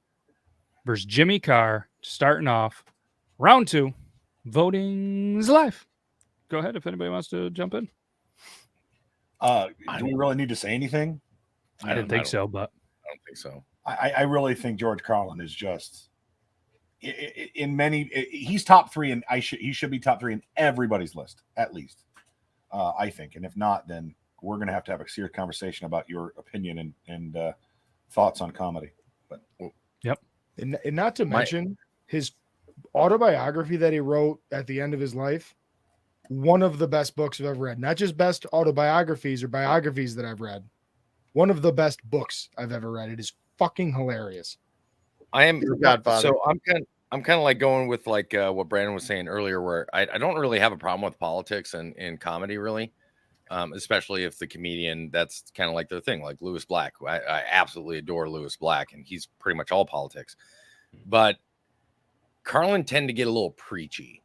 versus Jimmy Carr. Starting off round 2. Voting's live. Go ahead if anybody wants to jump in. Do we really need to say anything? I didn't think so, but I don't think so. I really think George Carlin is just he's top 3, and he should be top 3 in everybody's list at least. I think, and if not, then we're going to have a serious conversation about your opinion and thoughts on comedy. But yep, and not to mention his autobiography that he wrote at the end of his life. One of the best books I've ever read. Not just best autobiographies or biographies that I've read. One of the best books I've ever read. It is fucking hilarious. I am Your Godfather. So I'm kind of like going with like what Brandon was saying earlier, where I don't really have a problem with politics and comedy, really, especially if the comedian, that's kind of like their thing, like Lewis Black. I absolutely adore Lewis Black, and he's pretty much all politics. But Carlin tend to get a little preachy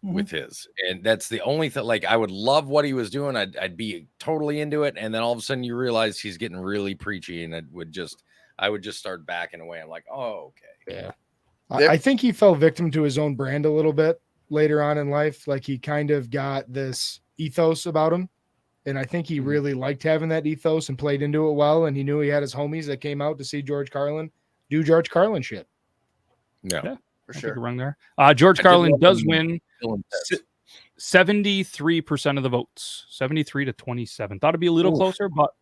with his, and that's the only thing. Like, I would love what he was doing. I'd be totally into it, and then all of a sudden you realize he's getting really preachy, and I would just start backing away. I'm like, oh, okay. Yeah. I think he fell victim to his own brand a little bit later on in life. Like, he kind of got this ethos about him. And I think he really liked having that ethos and played into it well. And he knew he had his homies that came out to see George Carlin do George Carlin shit. Yeah, for sure. Wrong there. George Carlin does win 73% of the votes, 73-27. Thought it'd be a little closer, but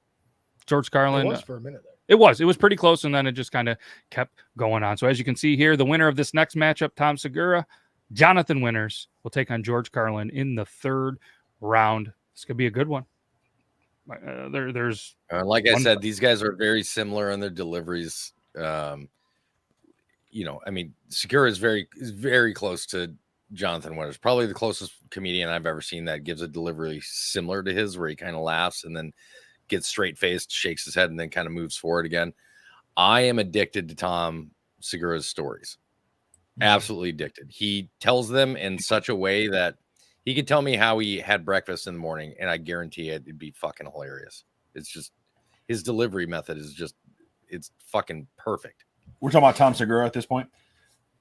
George Carlin. It was for a minute there. It was pretty close, and then it just kind of kept going on. So as you can see here, the winner of this next matchup, Tom Segura, Jonathan Winters, will take on George Carlin in the third round. This could be a good one. There's like I said, these guys are very similar in their deliveries. You know, I mean, Segura is very close to Jonathan Winters, probably the closest comedian I've ever seen that gives a delivery similar to his, where he kind of laughs and then gets straight faced, shakes his head, and then kind of moves forward again. I am addicted to Tom Segura's stories. Absolutely addicted. He tells them in such a way that he could tell me how he had breakfast in the morning, and I guarantee it'd be fucking hilarious. It's just, his delivery method is just, it's fucking perfect. We're talking about Tom Segura at this point.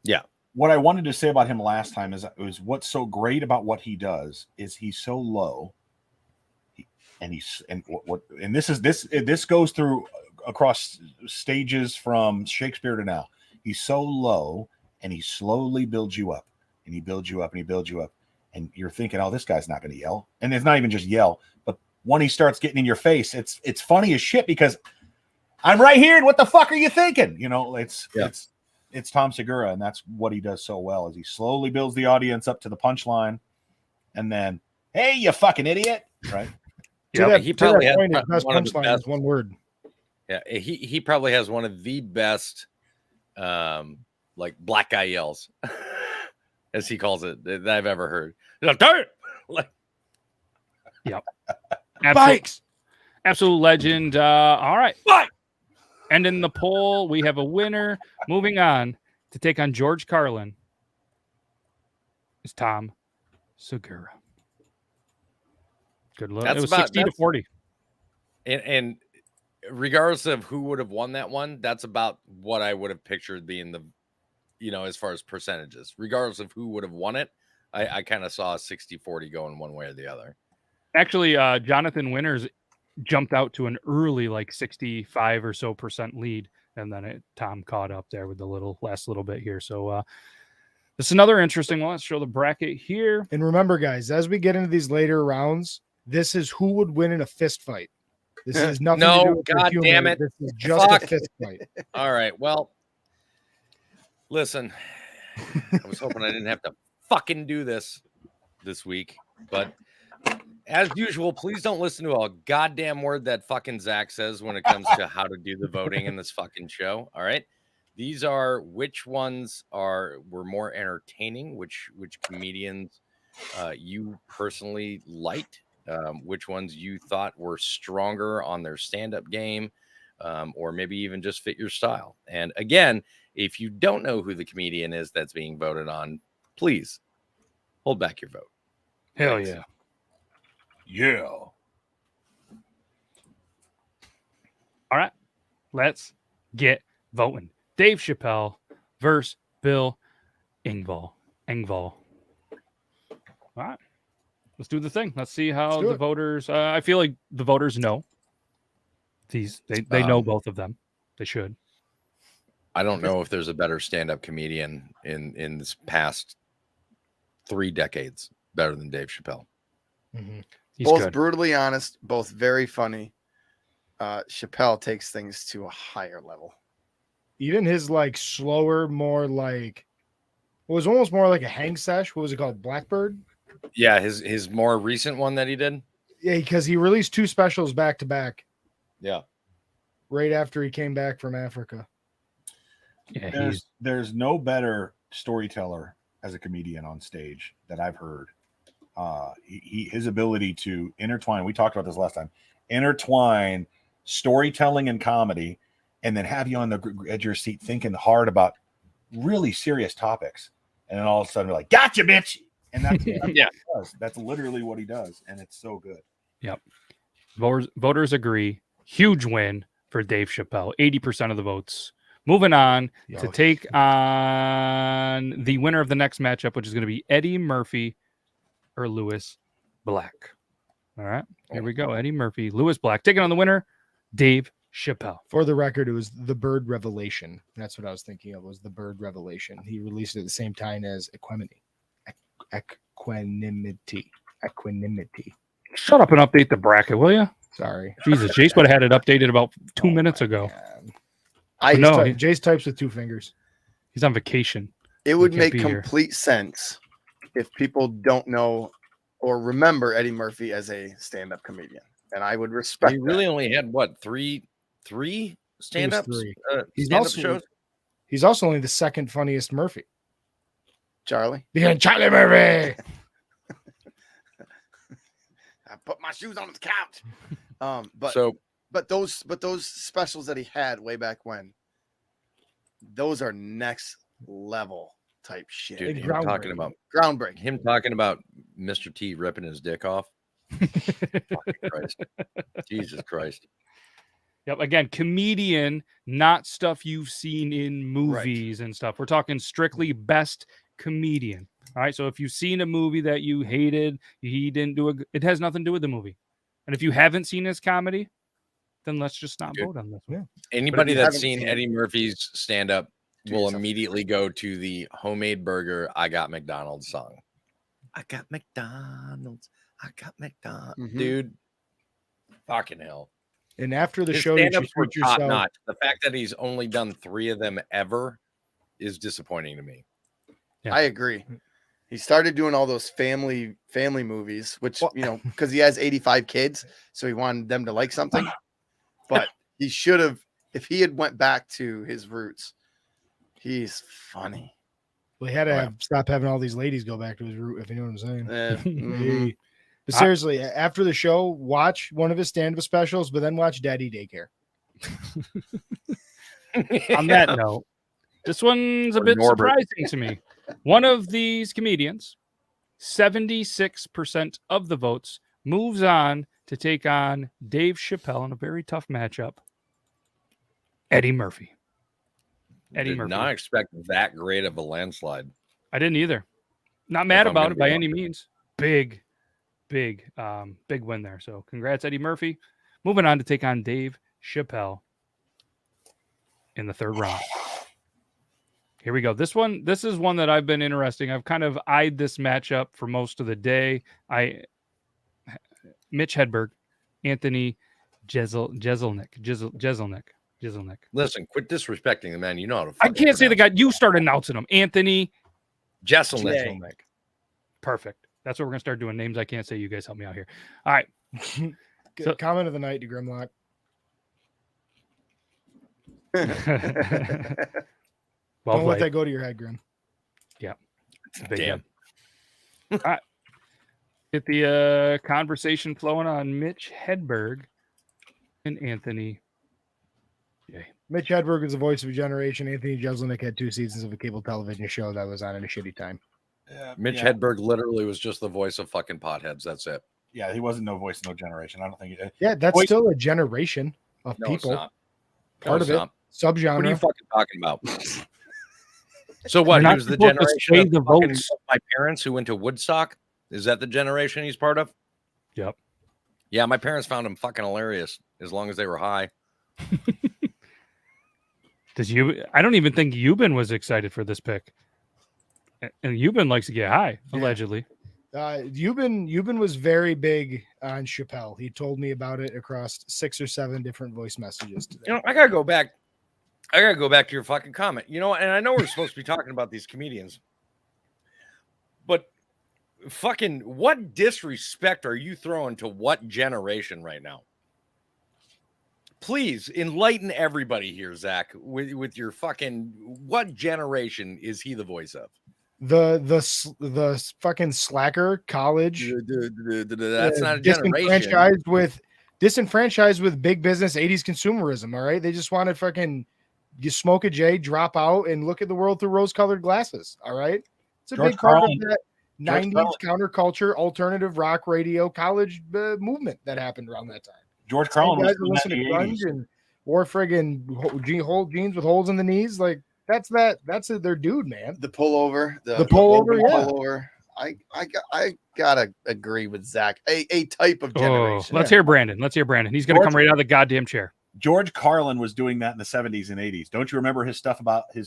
Yeah. What I wanted to say about him last time is what's so great about what he does is he's so low. This goes through across stages from Shakespeare to now. He's so low, and he slowly builds you up, and he builds you up, and he builds you up, and you're thinking, oh, this guy's not going to yell. And it's not even just yell, but when he starts getting in your face, it's funny as shit, because I'm right here, and what the fuck are you thinking? You know, it's Tom Segura, and that's what he does so well, is he slowly builds the audience up to the punchline, and then, hey, you fucking idiot, right? Yeah, he probably has best punchline is one word. Yeah, he probably has one of the best, like, black guy yells, as he calls it, that I've ever heard. Like, yep, Bikes, absolute legend. All right, Bike. And in the poll, we have a winner. Moving on to take on George Carlin is Tom Segura. Good luck. It was 60-40. And regardless of who would have won that one, that's about what I would have pictured being the, you know, as far as percentages. Regardless of who would have won it, I kind of saw a 60-40 going one way or the other. Actually, Jonathan Winters jumped out to an early, like 65 or so % lead, and then Tom caught up there with the last little bit here. So this is another interesting one. Let's show the bracket here. And remember, guys, as we get into these later rounds, this is who would win in a fist fight. This is nothing to do with God humor. damn it. This is just a fist fight. All right. Well, listen, I was hoping I didn't have to fucking do this week, but as usual, please don't listen to a goddamn word that fucking Zac says when it comes to how to do the voting in this fucking show. All right. These are which ones were more entertaining, which comedians you personally liked, which ones you thought were stronger on their stand-up game, or maybe even just fit your style. And again, if you don't know who the comedian is that's being voted on, please hold back your vote. Hell Thanks. yeah. Yeah. All right. Let's get voting. Dave Chappelle versus Bill Engvall. All right. Let's do the thing. Let's see how the voters. I feel like the voters know these. They know both of them. They should. I don't know if there's a better stand-up comedian in this past 3 decades better than Dave Chappelle. Mm-hmm. He's both good. brutally honest, both very funny. Chappelle takes things to a higher level. Even his like slower, more like it was almost more like a hang sesh. What was it called? Blackbird? Yeah, his more recent one that he did. Yeah, because he released 2 specials back to back. Yeah. right after he came back from Africa. Yeah, There's no better storyteller as a comedian on stage that I've heard. His ability to intertwine. We talked about this last time. Intertwine storytelling and comedy, and then have you on the edge of your seat thinking hard about really serious topics, and then all of a sudden, we're like, "Gotcha, bitch!" And that's Yeah. what he does. That's literally what he does, and it's so good. Yep. Voters agree. Huge win for Dave Chappelle. 80% of the votes. Moving on to take on the winner of the next matchup, which is going to be Eddie Murphy or Lewis Black. All right, here we go. Eddie Murphy, Lewis Black, taking on the winner, Dave Chappelle. For the record, it was The Bird Revelation. That's what I was thinking of, was The Bird Revelation. He released it at the same time as Equanimity. Equanimity. Shut up and update the bracket, will you? Sorry. Jesus, Jace would have had it updated about 2 minutes ago. God. I No, Jace types with 2 fingers. he's on vacation. It would can't make be here. complete sense if people don't know or remember Eddie Murphy as a stand-up comedian, and I would respect. He really only had what three stand-ups, 3. stand-up shows. He's also only the second funniest Murphy. Charlie. Behind Charlie Murphy. I put my shoes on the couch. But those specials that he had way back when, those are next level type shit. Dude, him Groundbreaking. talking about Mr. T ripping his dick off. Fucking Christ. Jesus Christ. Yep. Again, comedian, not stuff you've seen in movies and stuff. We're talking strictly best comedian. All right. So if you've seen a movie that you hated, he didn't do it has nothing to do with the movie. And if you haven't seen his comedy, then let's just not vote on this one. Anybody you that's haven't seen seen Eddie Murphy's stand-up Do will yourself. immediately go to the homemade burger I got McDonald's song. I got McDonald's. I got McDonald's. Mhm. Dude, fucking hell. And after the His show, you should stand-ups were treat top yourself. notch. The fact that he's only done 3 of them ever is disappointing to me. Yeah. I agree. He started doing all those family movies, which because he has 85 kids, so he wanted them to like something. But he should have, if he had went back to his roots. He's funny. We had to stop having all these ladies go back to his root, if you know what I'm saying. Mhm. Hey. But seriously, after the show, watch one of his stand-up specials, but then watch Daddy Daycare. On that note, this one's a Or bit Norbert. surprising to me. One of these comedians, 76% of the votes, moves on to take on Dave Chappelle in a very tough matchup. Eddie Murphy. Eddie Did Murphy. not expect that great of a landslide. I didn't either. Not mad I'm about gonna it by be any honest. means. Big win there. So congrats, Eddie Murphy. Moving on to take on Dave Chappelle in the third round. Here we go. This is one that I've been interesting. I've kind of eyed this matchup for most of the day. Mitch Hedberg, Anthony Jeselnik. Listen, quit disrespecting the man. You know how to. I can't say the guy. You start announcing him. Anthony Jeselnik. Jeselnik. Perfect. That's what we're gonna start doing. Names I can't say. You guys help me out here. All right. So- Comment of the night to Grimlock. Well Don't let played. that go to your head, Grim. Big Damn. one. All right. Get the conversation flowing on Mitch Hedberg and Anthony. Mitch Hedberg is the voice of a generation. Anthony Jeselnik had 2 seasons of a cable television show that was on at a shitty time. Mitch Hedberg literally was just the voice of fucking potheads. That's it. Yeah, he wasn't no voice, no generation. I don't think. Yeah, that's Voice- still a generation of No, people. it's not. Part it's of it. not. Subgenre. What are you fucking talking about? So what? You're He not was the supposed to generation sway of the fucking votes. my parents who went to Woodstock. Is that the generation he's part of? Yep. Yeah, my parents found him fucking hilarious as long as they were high. I don't even think Euban was excited for this pick. And Euban likes to get high, Yeah. allegedly. Euban was very big on Chappelle. He told me about it across 6 or 7 different voice messages today. You know, I gotta go back to your fucking comment. You know, and I know we're supposed to be talking about these comedians, but fucking what disrespect are you throwing to what generation right now? Please enlighten everybody here, Zach, with your fucking, what generation is he the voice of? The fucking slacker college That's not a generation. disenfranchised with big business 80s consumerism. All right, they just want to fucking you smoke a J, drop out, and look at the world through rose-colored glasses. All right, it's a George big part Carlin- of that George 90s counterculture, alternative rock radio, college movement that happened around that time. George Same Carlin was guys who doing that listen in to the grunge 80s. and wore friggin' jeans with holes in the knees. Like that's their dude, man. The pullover, The pullover, yeah. pullover. I gotta agree with Zach. A type of generation. Let's hear Brandon. He's gonna come right out of the goddamn chair. George Carlin was doing that in the 70s and 80s. Don't you remember his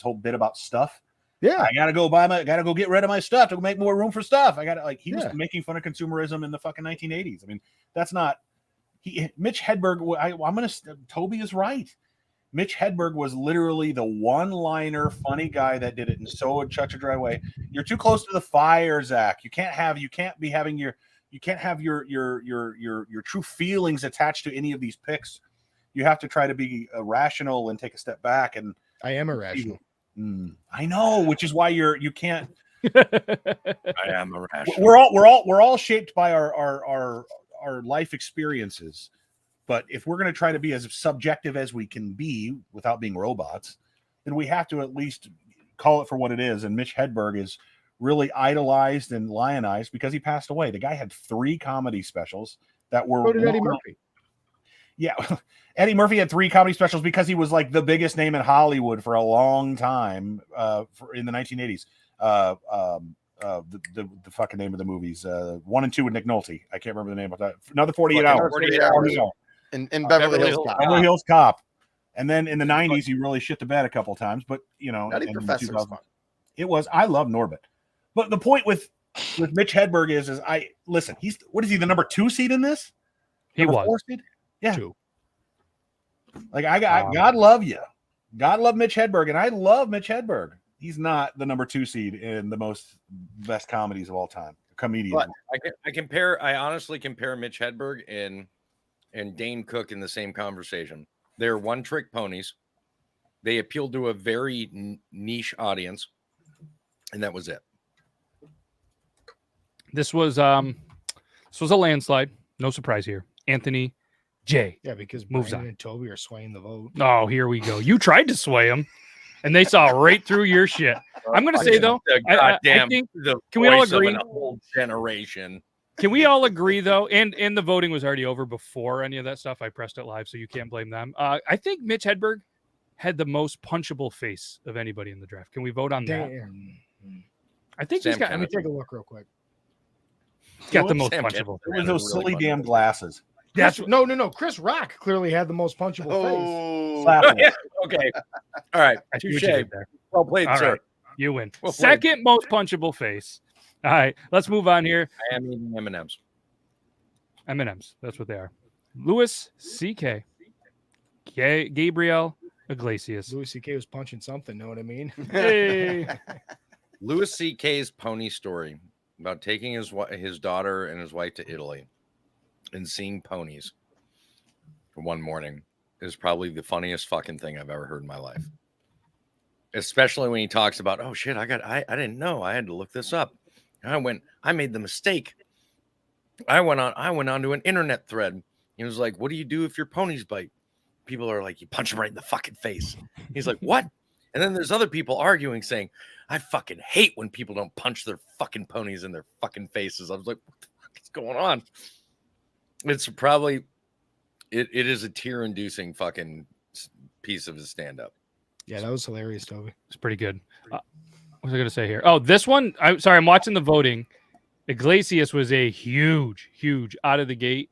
whole bit about stuff? Yeah. I gotta go get rid of my stuff to make more room for stuff. He was making fun of consumerism in the fucking 1980s. I mean, that's not Mitch Hedberg. Toby is right. Mitch Hedberg was literally the one-liner funny guy that did it in such a dry way. You're too close to the fire, Zach. You can't have your true feelings attached to any of these picks. You have to try to be rational and take a step back. And I am irrational. I know, which is why you can't. I am irrational. We're all shaped by our life experiences. But if we're going to try to be as subjective as we can be without being robots, then we have to at least call it for what it is. And Mitch Hedberg is really idolized and lionized because he passed away. The guy had 3 comedy specials that were. So did Eddie Murphy. Yeah, Eddie Murphy had 3 comedy specials because he was like the biggest name in Hollywood for a long time in the 1980s. The fucking name of the movies, 1 and 2 with Nick Nolte. I can't remember the name of that. Another 48 hours. 48 hours. In Beverly Hills Cop. Beverly Hills Cop. And then in the 90s, he really shit the bed a couple times. But, Nutty Professor was fun. It was. I love Norbit. But the point with Mitch Hedberg is he's, what is he, the number 2 seed in this? He Number was. 4 seed? Yeah. 2. Like, God love you. God love Mitch Hedberg. And I love Mitch Hedberg. He's not the number 2 seed in the best comedies of all time. Comedian. But I honestly compare Mitch Hedberg and Dane Cook in the same conversation. They're one-trick ponies. They appealed to a very niche audience, and that was it. This was a landslide. No surprise here. Anthony J. Yeah, because Moves Brian on. and Toby are swaying the vote. Oh, here we go. You tried to sway them, and they saw right through your shit. I'm going to say, though, I think, can we all agree? An old generation. Can we all agree, though, and the voting was already over before any of that stuff. I pressed it live, so you can't blame them. I think Mitch Hedberg had the most punchable face of anybody in the draft. Can we vote on that? I think he's got. Let me take a look real quick. He's got the most Sam punchable. It was those silly damn glasses. No. Chris Rock clearly had the most punchable face. Slap him. Okay. All right. I see what Touche. you did there. Well played, All sir. right. You win. Well played. Second most punchable face. All right. Let's move on here. I am eating M&Ms. M&Ms. That's what they are. Louis C.K. Gabriel Iglesias. Louis C.K. was punching something. Know what I mean? Hey. Louis C.K.'s pony story about taking his daughter and his wife to Italy and seeing ponies one morning is probably the funniest fucking thing I've ever heard in my life. Especially when he talks about, oh shit, I didn't know. I had to look this up. I made the mistake. I went on to an internet thread. He was like, what do you do if your ponies bite? People are like, you punch them right in the fucking face. He's like, what? And then there's other people arguing saying, I fucking hate when people don't punch their fucking ponies in their fucking faces. I was like, what the fuck is going on? It's probably, it is a tear-inducing fucking piece of his stand-up. Yeah, that was hilarious, Toby. It's pretty good. What was I going to say here? Oh, this one. I'm watching the voting. Iglesias was a huge out of the gate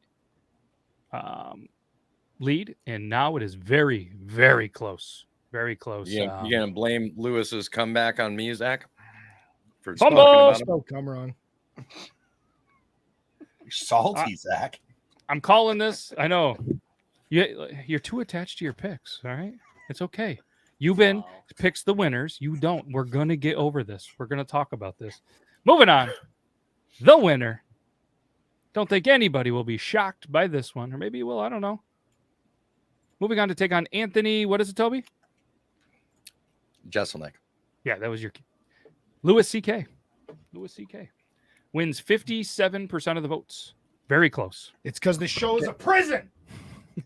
lead, and now it is very, very close. Very close. Yeah, you're gonna blame Lewis's comeback on me, Zach? For Fumble! talking about him? Cameron. You're salty, Zach. I'm calling this. I know. You're too attached to your picks. All right, it's okay. Euban picks the winners. You don't. We're gonna get over this. We're gonna talk about this. Moving on. The winner. Don't think anybody will be shocked by this one, or maybe you will. I don't know. Moving on to take on Anthony. What is it, Toby? Jeselnik. Yeah, that was your Louis C.K. Louis C.K. wins 57% of the votes. Very close. It's because the show is a prison.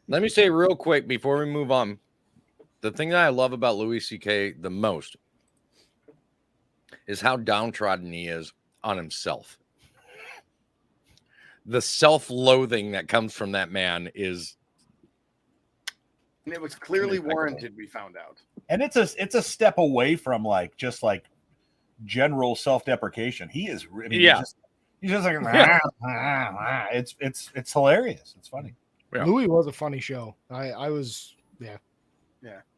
Let me say real quick before we move on. The thing that I love about Louis C.K. the most is how downtrodden he is on himself. The self-loathing that comes from that man is, And it was clearly warranted, we found out. And it's a step away from like just like general self-deprecation. He is, I mean, Yeah. he's just like, Yeah. it's hilarious. It's funny. Yeah. Louis was a funny show. I was, yeah.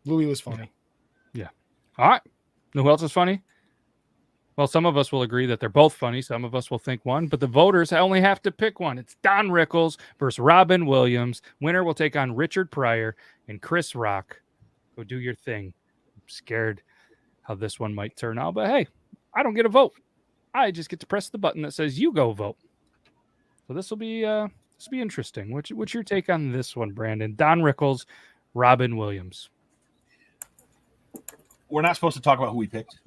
Louis was funny. All right. Who else is funny? Well, some of us will agree that they're both funny. Some of us will think one, but the voters only have to pick one. It's Don Rickles versus Robin Williams. Winner will take on Richard Pryor and Chris Rock. Go do your thing. I'm scared how this one might turn out, but hey, I don't get a vote. I just get to press the button that says you go vote. So this will be interesting. What's your take on this one, Brandon? Don Rickles, Robin Williams. We're not supposed to talk about who we picked,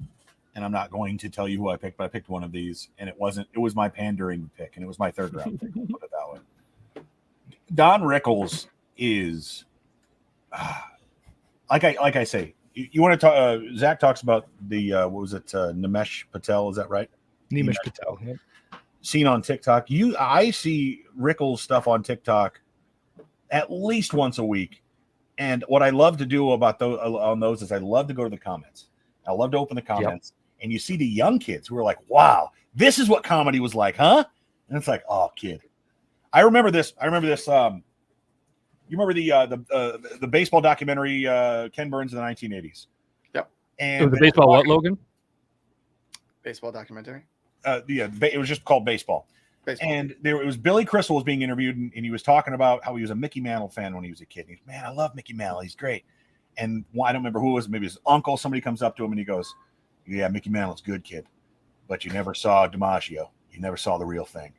and I'm not going to tell you who I picked, but I picked one of these, and it was my pandering pick, and it was my third round pick. I'll put it that way. Don Rickles is, like I say, you want to talk. Zach talks about the what was it? Nimesh Patel, is that right? Nimesh Patel. Yep. Seen on TikTok. I see Rickles stuff on TikTok at least once a week. And what I love to do about those is I love to go to the comments. I love to open the comments, and you see the young kids who are like, "Wow, this is what comedy was like, huh?" And it's like, "Oh, kid, I remember this. You remember the baseball documentary Ken Burns in the 1980s? Yep. And the baseball what, Logan? Baseball documentary. It was just called Baseball. And it was Billy Crystal was being interviewed, and he was talking about how he was a Mickey Mantle fan when he was a kid. And he's, man, I love Mickey Mantle. He's great. And I don't remember who it was. Maybe his uncle. Somebody comes up to him and he goes, "Yeah, Mickey Mantle's good, kid, but you never saw DiMaggio. You never saw the real thing."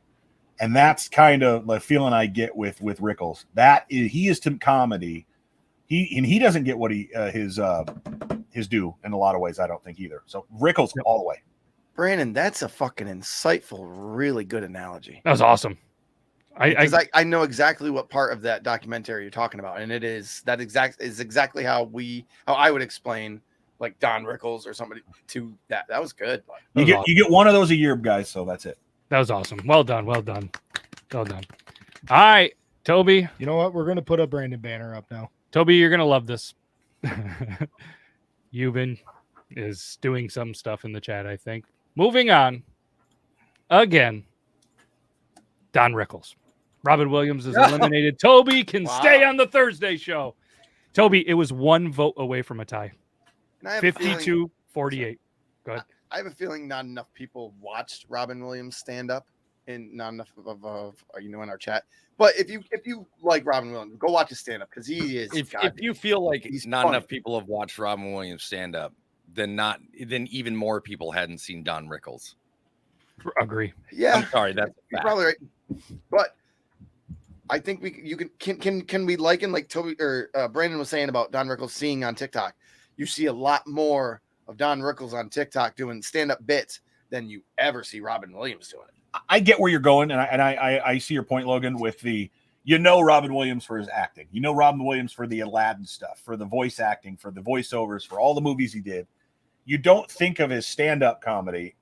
And that's kind of the feeling I get with Rickles. He is to comedy. He doesn't get what his due in a lot of ways. I don't think either. So Rickles all the way. Brandon, that's a fucking insightful, really good analogy. That was awesome. I know exactly what part of that documentary you're talking about, and it is exactly how I would explain like Don Rickles or somebody to that. That was good. You get one of those a year, guys. So that's it. That was awesome. Well done. Well done. Well done. All right, Toby. You know what? We're going to put a Brandon banner up now. Toby, you're going to love this. Euban is doing some stuff in the chat, I think. Moving on. Again, Don Rickles. Robin Williams is eliminated. Toby can stay on the Thursday show. Toby, it was one vote away from a tie. 52-48. Go ahead. I have a feeling not enough people watched Robin Williams stand up, and not enough of in our chat. But if you like Robin Williams, go watch his stand up because he is. If you feel like he's not funny. enough people have watched Robin Williams stand up, then even more people hadn't seen Don Rickles. Agree. Yeah, I'm sorry, that's you're probably right. But I think can we liken like Toby or Brandon was saying about Don Rickles seeing on TikTok? You see a lot more of Don Rickles on TikTok doing stand-up bits than you ever see Robin Williams doing it. I get where you're going, and I see your point, Logan, with the Robin Williams for his acting. Robin Williams for the Aladdin stuff, for the voice acting, for the voiceovers, for all the movies he did. You don't think of his stand-up comedy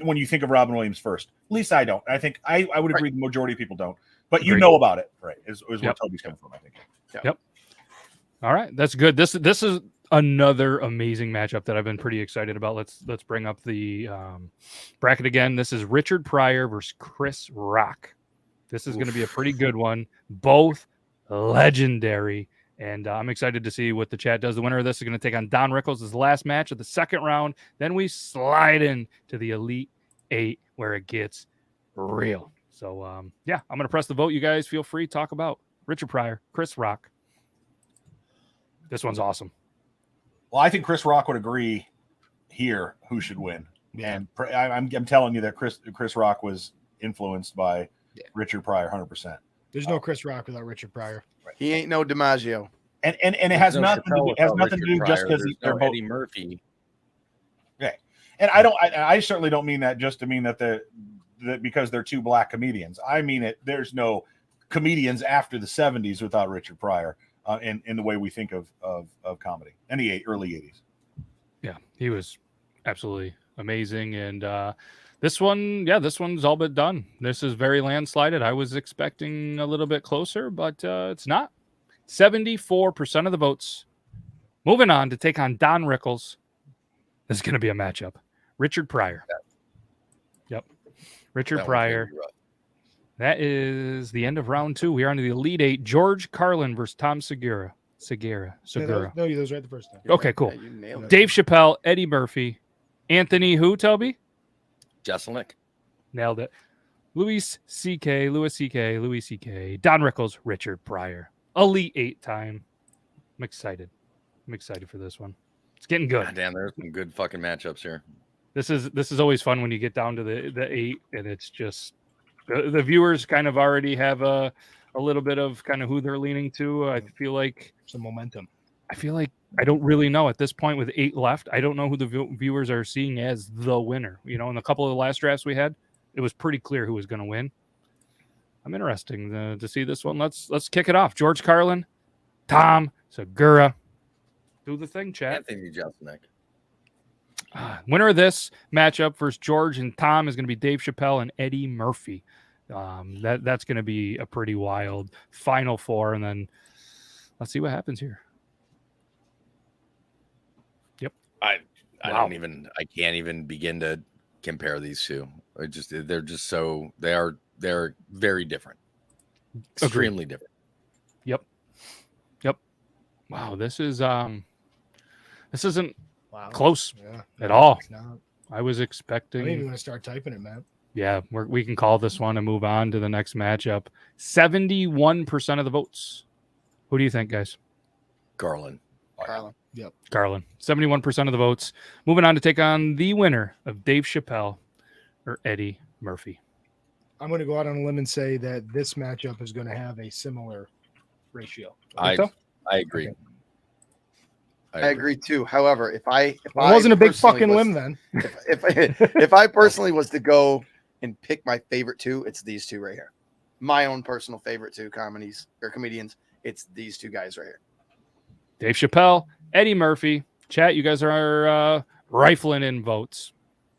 when you think of Robin Williams first. At least I don't. I think I would agree the majority of people don't. But you know about it, right? Is where Toby's coming from, I think. Yep. All right, that's good. This is another amazing matchup that I've been pretty excited about. Let's bring up the bracket again. This is Richard Pryor versus Chris Rock. This is going to be a pretty good one. Both legendary, and I'm excited to see what the chat does. The winner of this is going to take on Don Rickles as the last match of the second round. Then we slide in to the Elite Eight where it gets real. So, I'm going to press the vote. You guys feel free to talk about Richard Pryor, Chris Rock. This one's awesome. Well, I think Chris Rock would agree here who should win. Yeah. And I'm telling you that Chris Rock was influenced by Richard Pryor 100%. There's no Chris Rock without Richard Pryor. Right. He ain't no DiMaggio. And it There's has no nothing Chappelle to without do Richard just Pryor. because There's they're no both. Eddie Murphy. And I certainly don't mean that just to mean that because they're two black comedians. I mean it. There's no comedians after the 70s without Richard Pryor in the way we think of comedy in the early 80s. Yeah, he was absolutely amazing. And this one's all but done. This is very landslided. I was expecting a little bit closer, but it's not. 74% of the votes. Moving on to take on Don Rickles. This is going to be a matchup. Richard Pryor. Yep. Richard That one's Pryor. gonna be rough. That is the end of round 2. We are on to the Elite 8. George Carlin versus Tom Segura. Yeah, Segura. no, you was right the first time. Okay, cool. Yeah, you nailed it. Dave Chappelle, Eddie Murphy, Anthony who, Toby? Jeselnik. Nailed it. Louis C.K., Don Rickles, Richard Pryor. Elite 8 time. I'm excited for this one. It's getting good. God damn, there's some good fucking matchups here. This is always fun when you get down to the 8, and it's just the viewers kind of already have a little bit of kind of who they're leaning to. I feel like Some momentum. I don't really know at this point with 8 left. I don't know who the viewers are seeing as the winner. You know, in a couple of the last drafts we had, it was pretty clear who was going to win. I'm interested to see this one. Let's kick it off. George Carlin, Tom Segura. Do the thing, chat. Anthony Jeselnik. Winner of this matchup versus George and Tom is going to be Dave Chappelle and Eddie Murphy. That's going to be a pretty wild final 4, and then let's see what happens here. Yep. I Wow. can't even begin to compare these two. They're very different. Extremely different. Yep. Wow, this isn't Wow. close Yeah. at all. It's not. I was I expecting. don't even want to start typing it, man. Yeah, we can call this one and move on to the next matchup. 71% of the votes. Who do you think, guys? Garland. Carlin. Garland. 71% of the votes. Moving on to take on the winner of Dave Chappelle or Eddie Murphy. I'm going to go out on a limb and say that this matchup is going to have a similar ratio. I so? agree. Okay. I agree too. However, if I Wasn't a big personally fucking was- limb then. if I personally was to go and pick my favorite two, it's these two right here. My own personal favorite two comedians. It's these two guys right here. Dave Chappelle, Eddie Murphy. Chat, you guys are rifling in votes.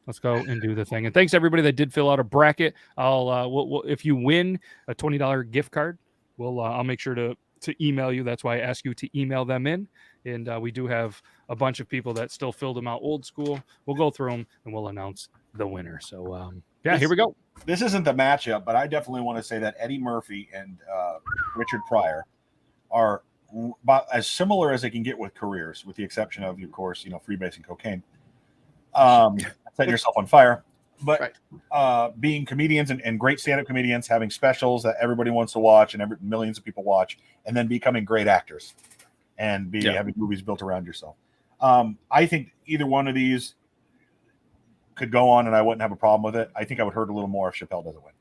Let's go and do the thing. And thanks everybody that did fill out a bracket. We'll if you win a $20 gift card, I'll make sure to email you. That's why I ask you to email them in. And we do have a bunch of people that still filled them out old school. We'll go through them and we'll announce the winner. So here we go. This isn't the matchup, but I definitely want to say that Eddie Murphy and Richard Pryor are about as similar as they can get with careers, with the exception of course, freebasing cocaine. Setting yourself on fire. But being comedians and great stand-up comedians, having specials that everybody wants to watch and millions of people watch, and then becoming great actors and having movies built around yourself. I think either one of these could go on and I wouldn't have a problem with it. I think I would hurt a little more if Chappelle doesn't win.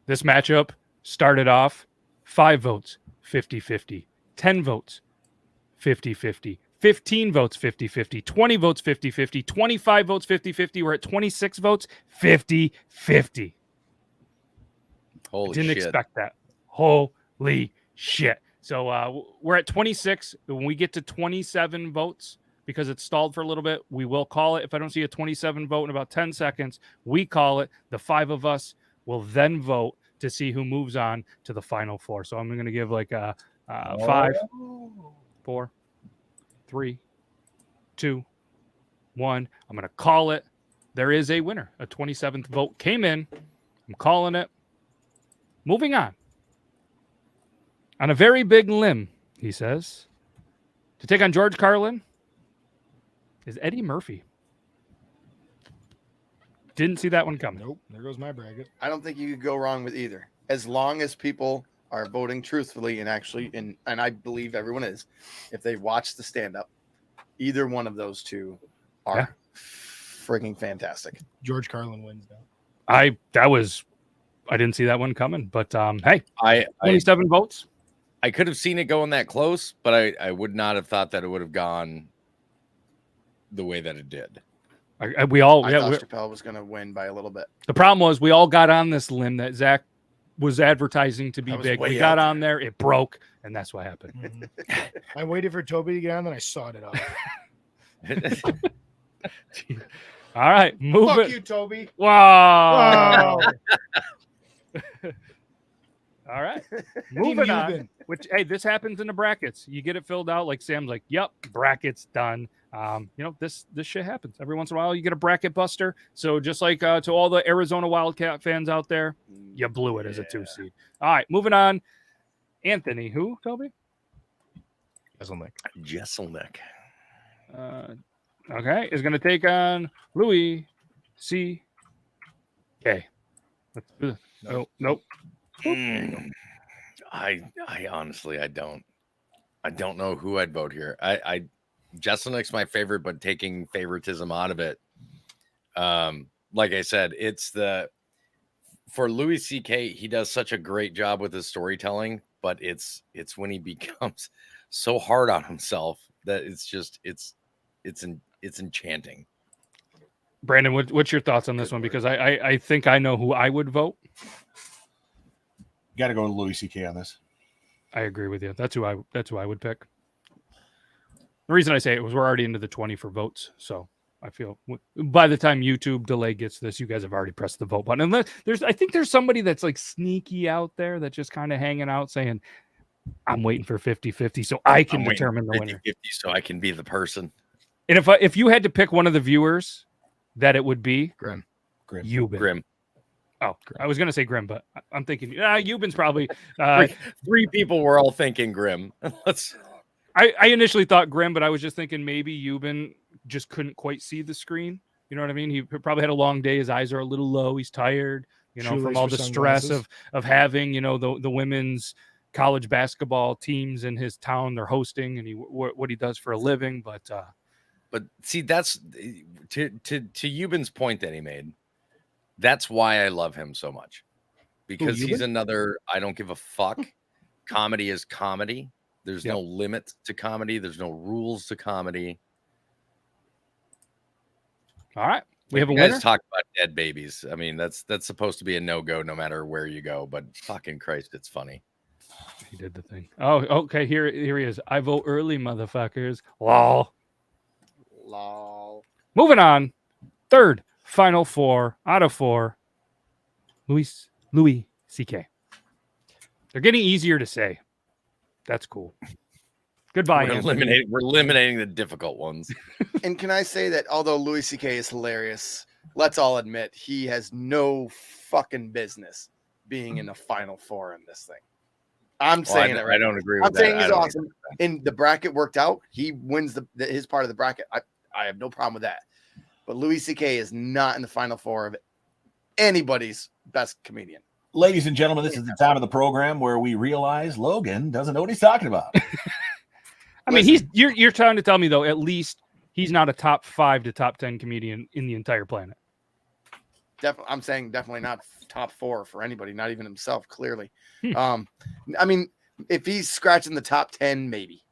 This matchup started off 5 votes, 50-50, 10 votes, 50-50, 15 votes, 50-50, 20 votes, 50-50, 25 votes, 50-50. We're at 26 votes, 50-50. Holy Didn't shit. expect that. Holy shit. So we're at 26. When we get to 27 votes, because it's stalled for a little bit, we will call it. If I don't see a 27 vote in about 10 seconds, we call it. The 5 of us will then vote to see who moves on to the final 4. So I'm going to give like a 5, 4, 3, 2, 1. I'm going to call it. There is a winner. A 27th vote came in. I'm calling it. Moving on. On a very big limb, he says, to take on George Carlin is Eddie Murphy. Didn't see that one coming. Nope. There goes my bracket. I don't think you could go wrong with either, as long as people are voting truthfully and actually, and I believe everyone is, if they watch the stand-up, either one of those two are frigging fantastic. George Carlin wins now. I didn't see that one coming, but hey, I 27 votes. I could have seen it going that close, but I would not have thought that it would have gone the way that it did. We all, I yeah. thought Chappelle was going to win by a little bit. The problem was we all got on this limb that Zach was advertising to be That was big. way We got out on there, it broke, and that's what happened. I waited for Toby to get on, then I sawed it off. All right, move Fuck it. you, Toby. Wow. Wow. All right, Team moving on. Euban. Which, hey, this happens in the brackets. You get it filled out, like Sam's like, "Yep, brackets done." This shit happens every once in a while. You get a bracket buster. So just like to all the Arizona Wildcat fans out there, you blew it as a 2 seed. All right, moving on. Anthony, who? Toby? Jesselnick. Okay, is going to take on Louis C. K. Nope. I honestly I don't know who I'd vote here. Jesselnick's my favorite, but taking favoritism out of it. Like I said, for Louis C.K., he does such a great job with his storytelling, but it's when he becomes so hard on himself that it's enchanting. Brandon, what's your thoughts on this one? Because I think I know who I would vote. Got to go to Louis C.K. on this. I agree with you. That's who I would pick. The reason I say it was we're already into the 20 for votes, so I feel by the time YouTube delay gets this, you guys have already pressed the vote button. Unless I think there's somebody that's like sneaky out there that's just kind of hanging out saying, "I'm waiting for 50-50 so I can determine the winner." 50-50 so I can be the person. And if you had to pick one of the viewers, that it would be Grim. Euban. Oh, I was going to say Grim, but I'm thinking Euban's probably three people were all thinking Grim. I initially thought Grim, but I was just thinking maybe Euban just couldn't quite see the screen. You know what I mean? He probably had a long day. His eyes are a little low. He's tired, from all the stress of having, the women's college basketball teams in his town they're hosting and what he does for a living. But see, that's to Euban's point that he made. That's why I love him so much, because he's another I don't give a fuck. Comedy is comedy. There's no limits to comedy. There's no rules to comedy. All right. We have a winner. winner. Let's talk about dead babies. I mean, that's supposed to be a no-go no matter where you go, but fucking Christ, it's funny. He did the thing. Oh, okay. Here he is. I vote early, motherfuckers. Lol. Moving on. Third final 4 out of 4. Louis C.K. They're getting easier to say. That's cool. Goodbye. We're eliminating the difficult ones. And can I say that although Louis C.K. is hilarious, let's all admit he has no fucking business being in the final 4 in this thing. I'm saying it right. I don't agree with I'm that. saying he's awesome. And the bracket worked out. He wins his part of the bracket. I have no problem with that. But Louis C.K. is not in the final 4 of anybody's best comedian. Ladies and gentlemen, this is the time of the program where we realize Logan doesn't know what he's talking about. I mean, you're trying to tell me though, at least he's not a top 5 to top 10 comedian in the entire planet. I'm saying definitely not top 4 for anybody, not even himself. Clearly, I mean, if he's scratching the top 10, maybe.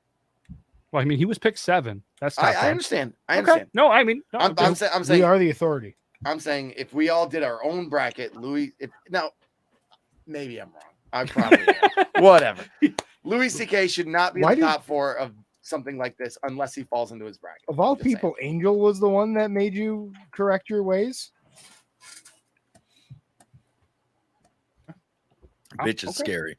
Well, I mean, he was picked 7. That's top I understand. I understand. No, I mean, no, I'm saying we are the authority. I'm saying if we all did our own bracket, now maybe I'm wrong. I probably am. Whatever. Louis C.K. should not be in the top 4 of something like this unless he falls into his bracket. Of all people, Angel was the one that made you correct your ways. Bitch is scary.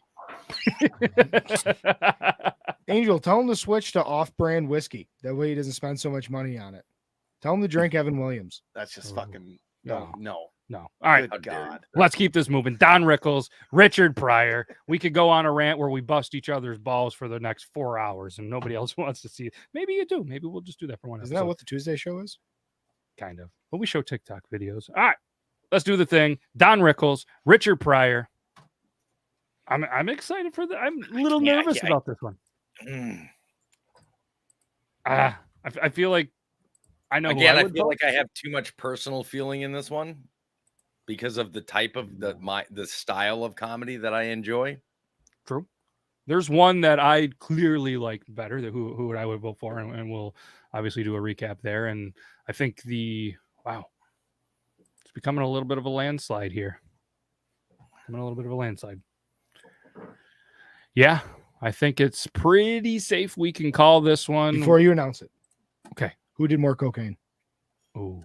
Angel, tell him to switch to off-brand whiskey. That way he doesn't spend so much money on it. Tell him to drink Evan Williams. That's just fucking no. All right. Good God. Let's keep this moving. Don Rickles, Richard Pryor. We could go on a rant where we bust each other's balls for the next 4 hours and nobody else wants to see it. Maybe you do. Maybe we'll just do that for one episode. Isn't that what the Tuesday show is? Kind of. But we show TikTok videos. All right. Let's do the thing. Don Rickles, Richard Pryor. I'm excited for that. I'm a little nervous about this one. I feel like I know. Again, I feel like I have too much personal feeling in this one because of the type of the style of comedy that I enjoy. True. There's one that I clearly like better. Who I would vote for, and we'll obviously do a recap there. And I think it's becoming a little bit of a landslide here. Yeah, I think it's pretty safe. We can call this one Before you announce it. Okay. Who did more cocaine? Oh,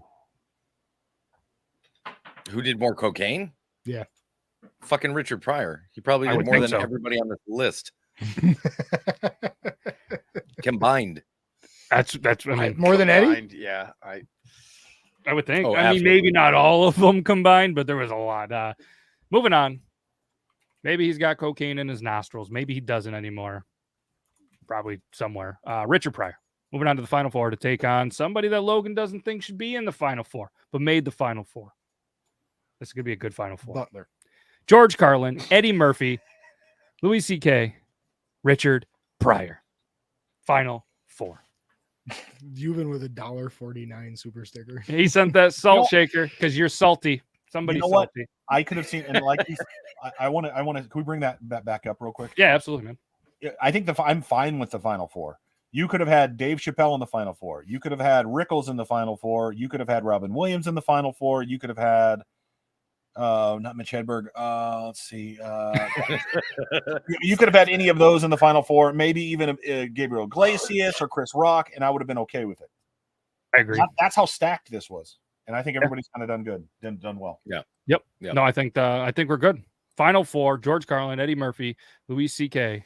Who did more cocaine? Yeah. Fucking Richard Pryor. He probably I did would more think than so. everybody on this list combined. that's. I mean, More than Eddie? Combined, yeah. I would think. Oh, I mean, absolutely. maybe not all of them combined, but there was a lot. Moving on. Maybe he's got cocaine in his nostrils. Maybe he doesn't anymore. Probably somewhere. Richard Pryor. Moving on to the Final Four to take on somebody that Logan doesn't think should be in the Final Four, but made the Final Four. This is going to be a good Final Four. Butler. George Carlin, Eddie Murphy, Louis C.K., Richard Pryor. Final Four. You've with $1.49 super sticker. He sent that salt shaker because you're salty. Somebody's You know what? salty. I could have seen, and like I want to. Can we bring that back up real quick? Yeah, absolutely, man. I think I'm fine with the Final Four. You could have had Dave Chappelle in the Final Four. You could have had Rickles in the Final Four. You could have had Robin Williams in the Final Four. You could have had not Mitch Hedberg. Let's see. You could have had any of those in the Final Four. Maybe even Gabriel Iglesias or Chris Rock, and I would have been okay with it. I agree. That's how stacked this was, and I think everybody's kind of done good, done well. Yeah. Yep. Yeah. No, I think we're good. Final Four: George Carlin, Eddie Murphy, Louis C.K.,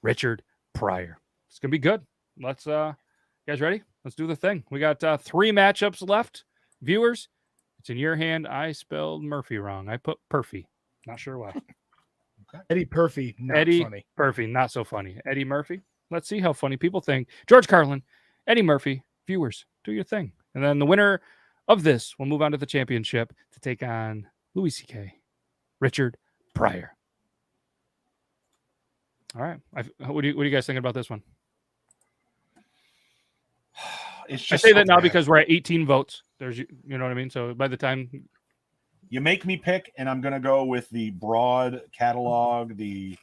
Richard Pryor. It's gonna be good. Let's you guys ready? Let's do the thing. We got 3 matchups left. Viewers, it's in your hand. I spelled Murphy wrong. I put Perfy. Not sure why. Eddie Murphy, not Eddie funny. Murphy, not so funny. Eddie Murphy. Let's see how funny people think. George Carlin, Eddie Murphy. Viewers, do your thing. And then the winner of this will move on to the championship to take on Louis C.K., Richard Pryor. All right. What do you guys think about this one? It's I just say so that now bad. because we're at 18 votes. There's, you know what I mean? So by the time You make me pick, and I'm going to go with the broad catalog, the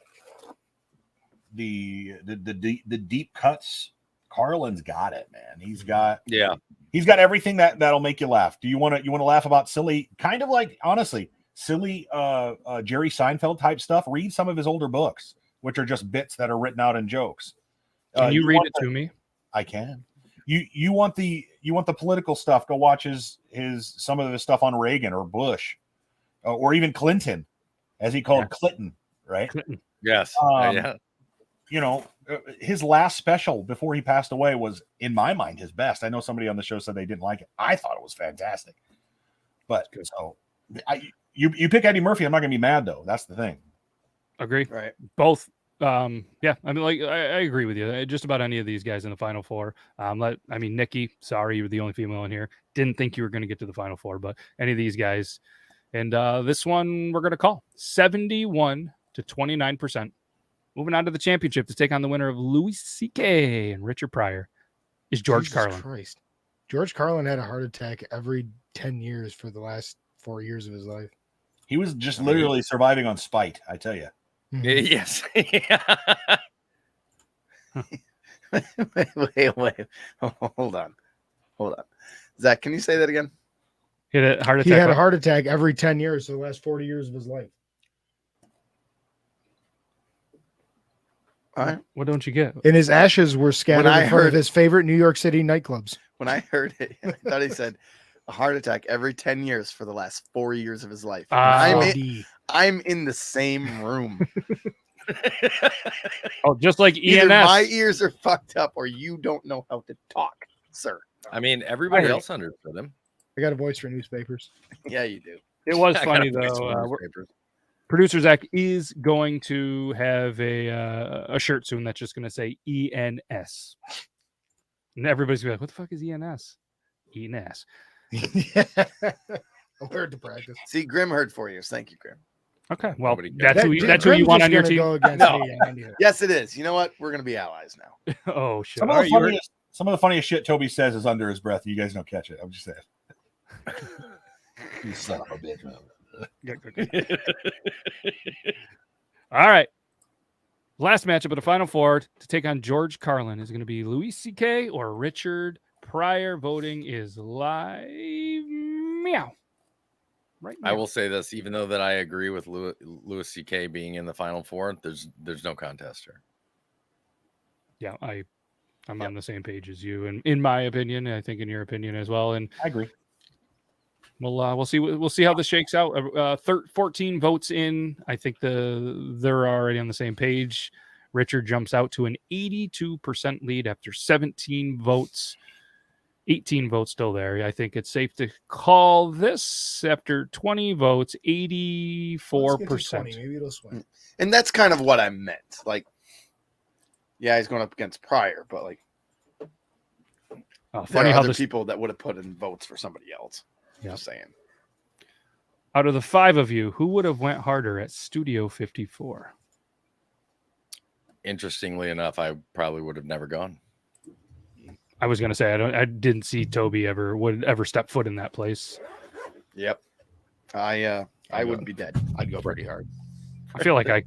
deep cuts. Carlin's got it, man. He's got everything that'll make you laugh. Do you want to laugh about silly, kind of like, honestly, silly Jerry Seinfeld type stuff? Read some of his older books, which are just bits that are written out in jokes. can you read it to me? I can. You want the political stuff? Go watch his some of the stuff on Reagan or Bush, or even Clinton, as he called Clinton, right? Clinton. Yes. Yeah. You know, his last special before he passed away was, in my mind, his best. I know somebody on the show said they didn't like it. I thought it was fantastic. But so you pick Eddie Murphy, I'm not gonna be mad though. That's the thing. Agree. Right. Both. Yeah, I mean, like, I agree with you. Just about any of these guys in the Final Four. Nikki, sorry, you were the only female in here. Didn't think you were going to get to the Final Four, but any of these guys. And this one we're going to call 71 to 29%. Moving on to the championship to take on the winner of Louis C.K. and Richard Pryor is George Jesus Carlin. Christ. George Carlin had a heart attack every 10 years for the last 4 years of his life. He was just literally surviving on spite, I tell you. Yes. Wait. Hold on. Zach, can you say that again? He had a heart attack. He had a heart attack every 10 years for the last 40 years of his life. All right. What don't you get? And his ashes were scattered I in front of heard- his favorite New York City nightclubs. When I heard it, I thought he said a heart attack every 10 years for the last 4 years of his life. I'm in the same room. Oh, just like Either ENS. my ears are fucked up or you don't know how to talk, sir. I mean, everybody I heard else understood him. I got a voice for newspapers. Yeah, you do. It was I got funny a voice for though. newspapers. Producer Zac is going to have a shirt soon that's just going to say ENS, and everybody's gonna be like, "What the fuck is ENS?" ENS. Yeah. I learned to practice. See, Grim heard for you. Thank you, Grim. Okay, well, Nobody cares. that's who you want on your team. Go against No. me in India. Yes, it is. You know what? We're going to be allies now. Oh shit! Some All of, right, the funniest, some of the funniest shit Toby says is under his breath. You guys don't catch it. I'm just saying. You son of a bitch. All right. Last matchup of the Final Four to take on George Carlin is going to be Louis C.K. or Richard Pryor. Voting is live. Meow. Right now. I will say this, even though that I agree with Louis C.K. being in the Final Four, there's no contest here. Yeah, I'm on the same page as you, and in my opinion, I think in your opinion as well. And I agree. we'll see how this shakes out. 14 votes in. I think they're already on the same page. Richard jumps out to an 82% lead after 17 votes. 18 votes still there. I think it's safe to call this after 20 votes, 84%. Maybe it'll swing. And that's kind of what I meant. Like, yeah, he's going up against Pryor, but like, Oh, there funny are how other people that would have put in votes for somebody else. Yeah. Just saying. Out of the 5 of you, who would have went harder at Studio 54? Interestingly enough, I probably would have never gone. I was going to say I didn't see Toby would ever step foot in that place. Yep. I would be dead. I'd go pretty hard. I feel like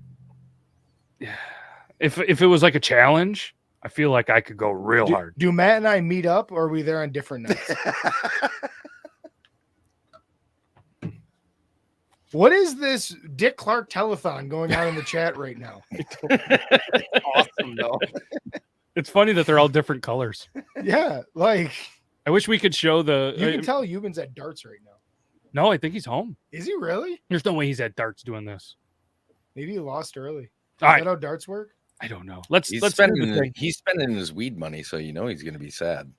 if it was like a challenge, I feel like I could go real hard. Do Matt and I meet up, or are we there on different nights? What is this Dick Clark telethon going on in the chat right now? Awesome, though. It's funny that they're all different colors. Yeah, like I wish we could show the. you can tell Euban's at darts right now. No, I think he's home. Is he really? There's no way he's at darts doing this. Maybe he lost early. Is All right. that how darts work? I don't know. Let's He's do the spending thing. he's spending his weed money, so you know he's going to be sad.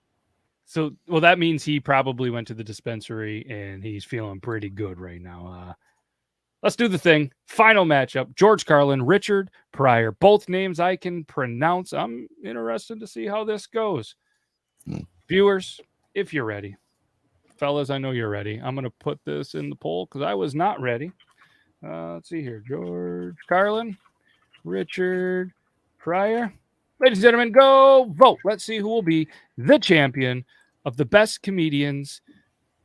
So, well, that means he probably went to the dispensary and he's feeling pretty good right now. Let's do the thing. Final matchup: George Carlin, Richard Pryor. Both names I can pronounce. I'm interested to see how this goes. Viewers, if you're ready, fellas, I know you're ready. I'm going to put this in the poll because I was not ready. Let's see here: George Carlin, Richard Pryor. Ladies and gentlemen, go vote. Let's see who will be the champion of the best comedians.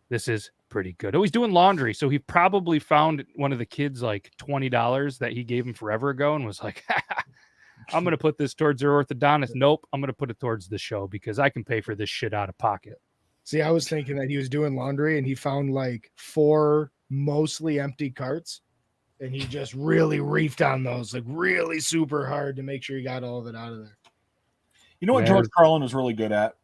This is pretty good. Oh, he's doing laundry, so he probably found one of the kids like $20 that he gave him forever ago and was like, I'm going to put this towards their orthodontist. Nope, I'm going to put it towards the show because I can pay for this shit out of pocket. See, I was thinking that he was doing laundry and he found like 4 mostly empty carts, and he just really reefed on those, like really super hard to make sure he got all of it out of there. You know what Yeah. George Carlin was really good at?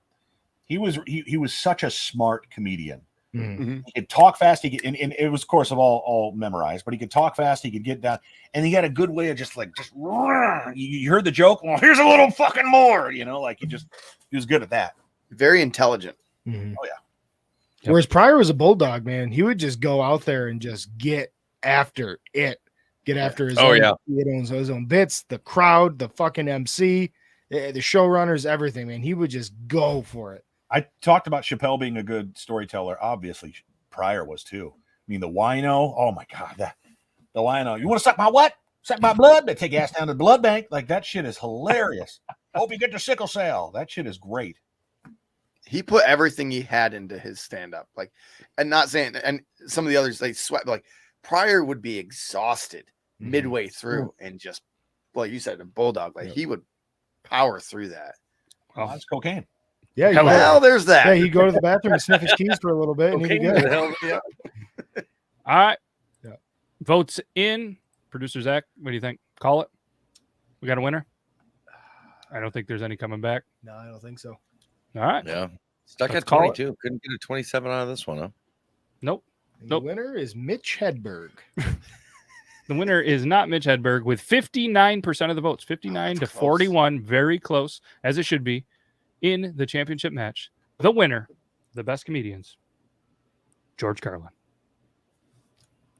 He was such a smart comedian. Mm-hmm. He could talk fast. He could, and it was, of course, all memorized. But he could talk fast. He could get down, and he had a good way of just you heard the joke. Well, here's a little fucking more. You know, like he was good at that. Very intelligent. Mm-hmm. Oh yeah. Yep. Whereas Pryor was a bulldog, man. He would just go out there and just get after it, get after his his own bits, the crowd, the fucking MC, the showrunners, everything, man. He would just go for it. I talked about Chappelle being a good storyteller. Obviously, Pryor was too. I mean, the wino. Oh my god, the wino. You want to suck my what? Suck my blood? They take your ass down to the blood bank. Like that shit is hilarious. Hope you get the sickle cell. That shit is great. He put everything he had into his stand-up. Like, and not saying, and some of the others, they sweat. Like Pryor would be exhausted midway through, and just, like you said, a bulldog. Like he would power through that. Oh, that's cocaine. Yeah, Well, there's that. Yeah, he'd go to the bathroom and sniff his keys for a little bit, and he'd be good. Yeah. All right. Yeah. Votes in. Producer Zac, what do you think? Call it. We got a winner? I don't think there's any coming back. No, I don't think so. All right. Yeah, stuck Let's at call it. 22. Couldn't get a 27 out of this one, huh? Nope. And Nope. The winner is Mitch Hedberg. The winner is not Mitch Hedberg with 59% of the votes, 59 to that's close. 41, very close, as it should be, in the championship match. The winner, the best comedians, George Carlin.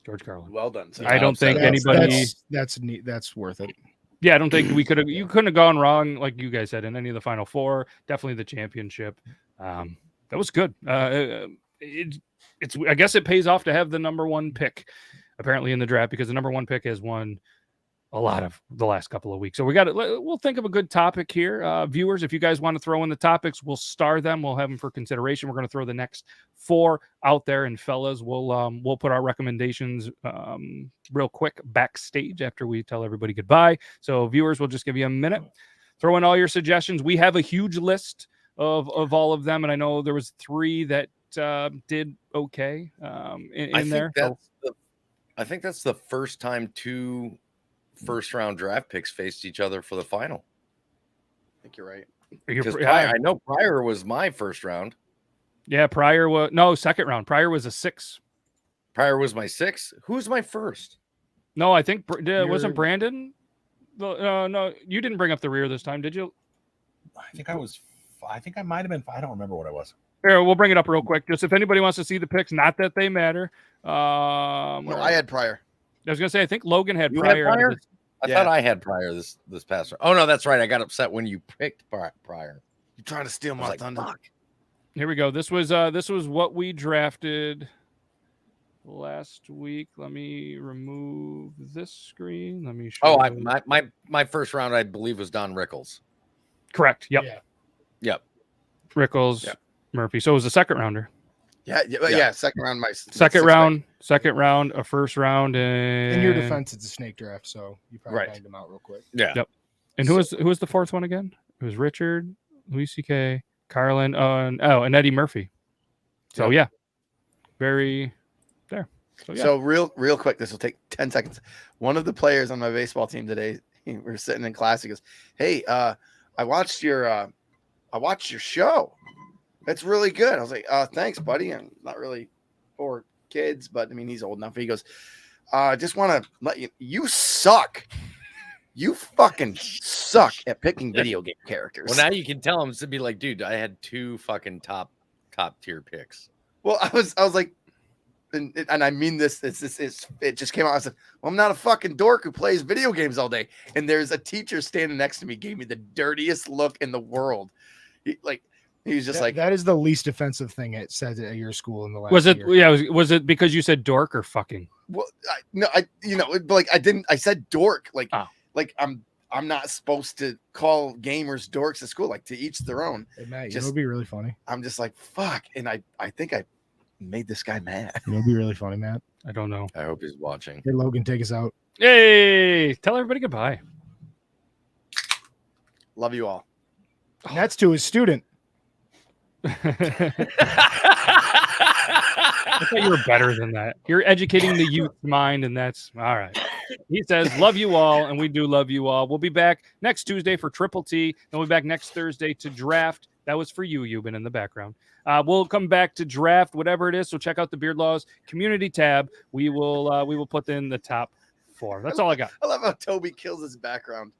George Carlin. Well done. Sir. I don't think That's- anybody. that's worth it. Yeah, I don't think we could have. You couldn't have gone wrong, like you guys said, in any of the Final Four. Definitely the championship. That was good. It's. I guess it pays off to have the number 1 pick, apparently in the draft, because the number 1 pick has won a lot of the last couple of weeks. So we'll think of a good topic here. Viewers, if you guys want to throw in the topics, we'll star them. We'll have them for consideration. We're going to throw the next 4 out there, and fellas, we'll put our recommendations real quick backstage after we tell everybody goodbye. So viewers, we'll just give you a minute. Throw in all your suggestions. We have a huge list of all of them, and I know there was 3 that did okay in there. I think that's the first time 2 first-round draft picks faced each other for the final. I think you're right. Because I know Pryor was my first round. Yeah, Pryor was second round. Pryor was a 6. Pryor was my 6. Who's my first? No, I think wasn't Brandon. No, you didn't bring up the rear this time, did you? I think I might have been. I don't remember what I was. Here, we'll bring it up real quick. Just if anybody wants to see the picks, not that they matter. No, I had Pryor. I was gonna say I think Logan had You Pryor. Had Pryor? I thought I had Pryor this past round. Oh no, that's right. I got upset when you picked Pryor. You're trying to steal my thunder. Fuck. Here we go. This was what we drafted last week. Let me remove this screen. Let me show. My first round, I believe, was Don Rickles. Correct. Yep. Yeah. Yep. Rickles, Murphy. So it was a second rounder. Yeah. Second round. Second round, a first round, and In your defense, it's a snake draft, so you probably Right. banged them out real quick. Yeah. Yep. And who was the 4th one again? It was Richard, Louis C.K., Carlin, and Eddie Murphy. So yeah, very there. So, yeah. So real quick, this will take 10 seconds. One of the players on my baseball team today, we were sitting in class. He goes, "Hey, I watched your show. It's really good." I was like, "Thanks, buddy." I'm not really for kids, but I mean, he's old enough. He goes, "I just want to let you suck. You fucking suck at picking video game characters." Well, now you can tell him to be like, dude, I had 2 fucking top tier picks. Well, I was like, and I mean this. It just came out. I said, "Well, I'm not a fucking dork who plays video games all day." And there's a teacher standing next to me, gave me the dirtiest look in the world. He was just like, that is the least offensive thing it says at your school in the last was it? year. Yeah, was it because you said dork or fucking? "Well, I said dork. Like I'm not supposed to call gamers dorks at school. Like, to each their own." Hey, Matt, Just- it'll be really funny. I'm just like, fuck. And I think I made this guy mad. It'll be really funny, Matt. I don't know. I hope he's watching. Hey, Logan, take us out. Hey, tell everybody goodbye. Love you all. And that's to his student. I thought you were better than that. You're educating the youth mind, and that's all right. He says, "Love you all," and we do love you all. We'll be back next Tuesday for Triple T, and we'll be back next Thursday to draft. That was for you. You've been in the background. We'll come back to draft, whatever it is. So check out the Beard Laws community tab. We will put in the top 4. That's all I got. I love how Toby kills his background.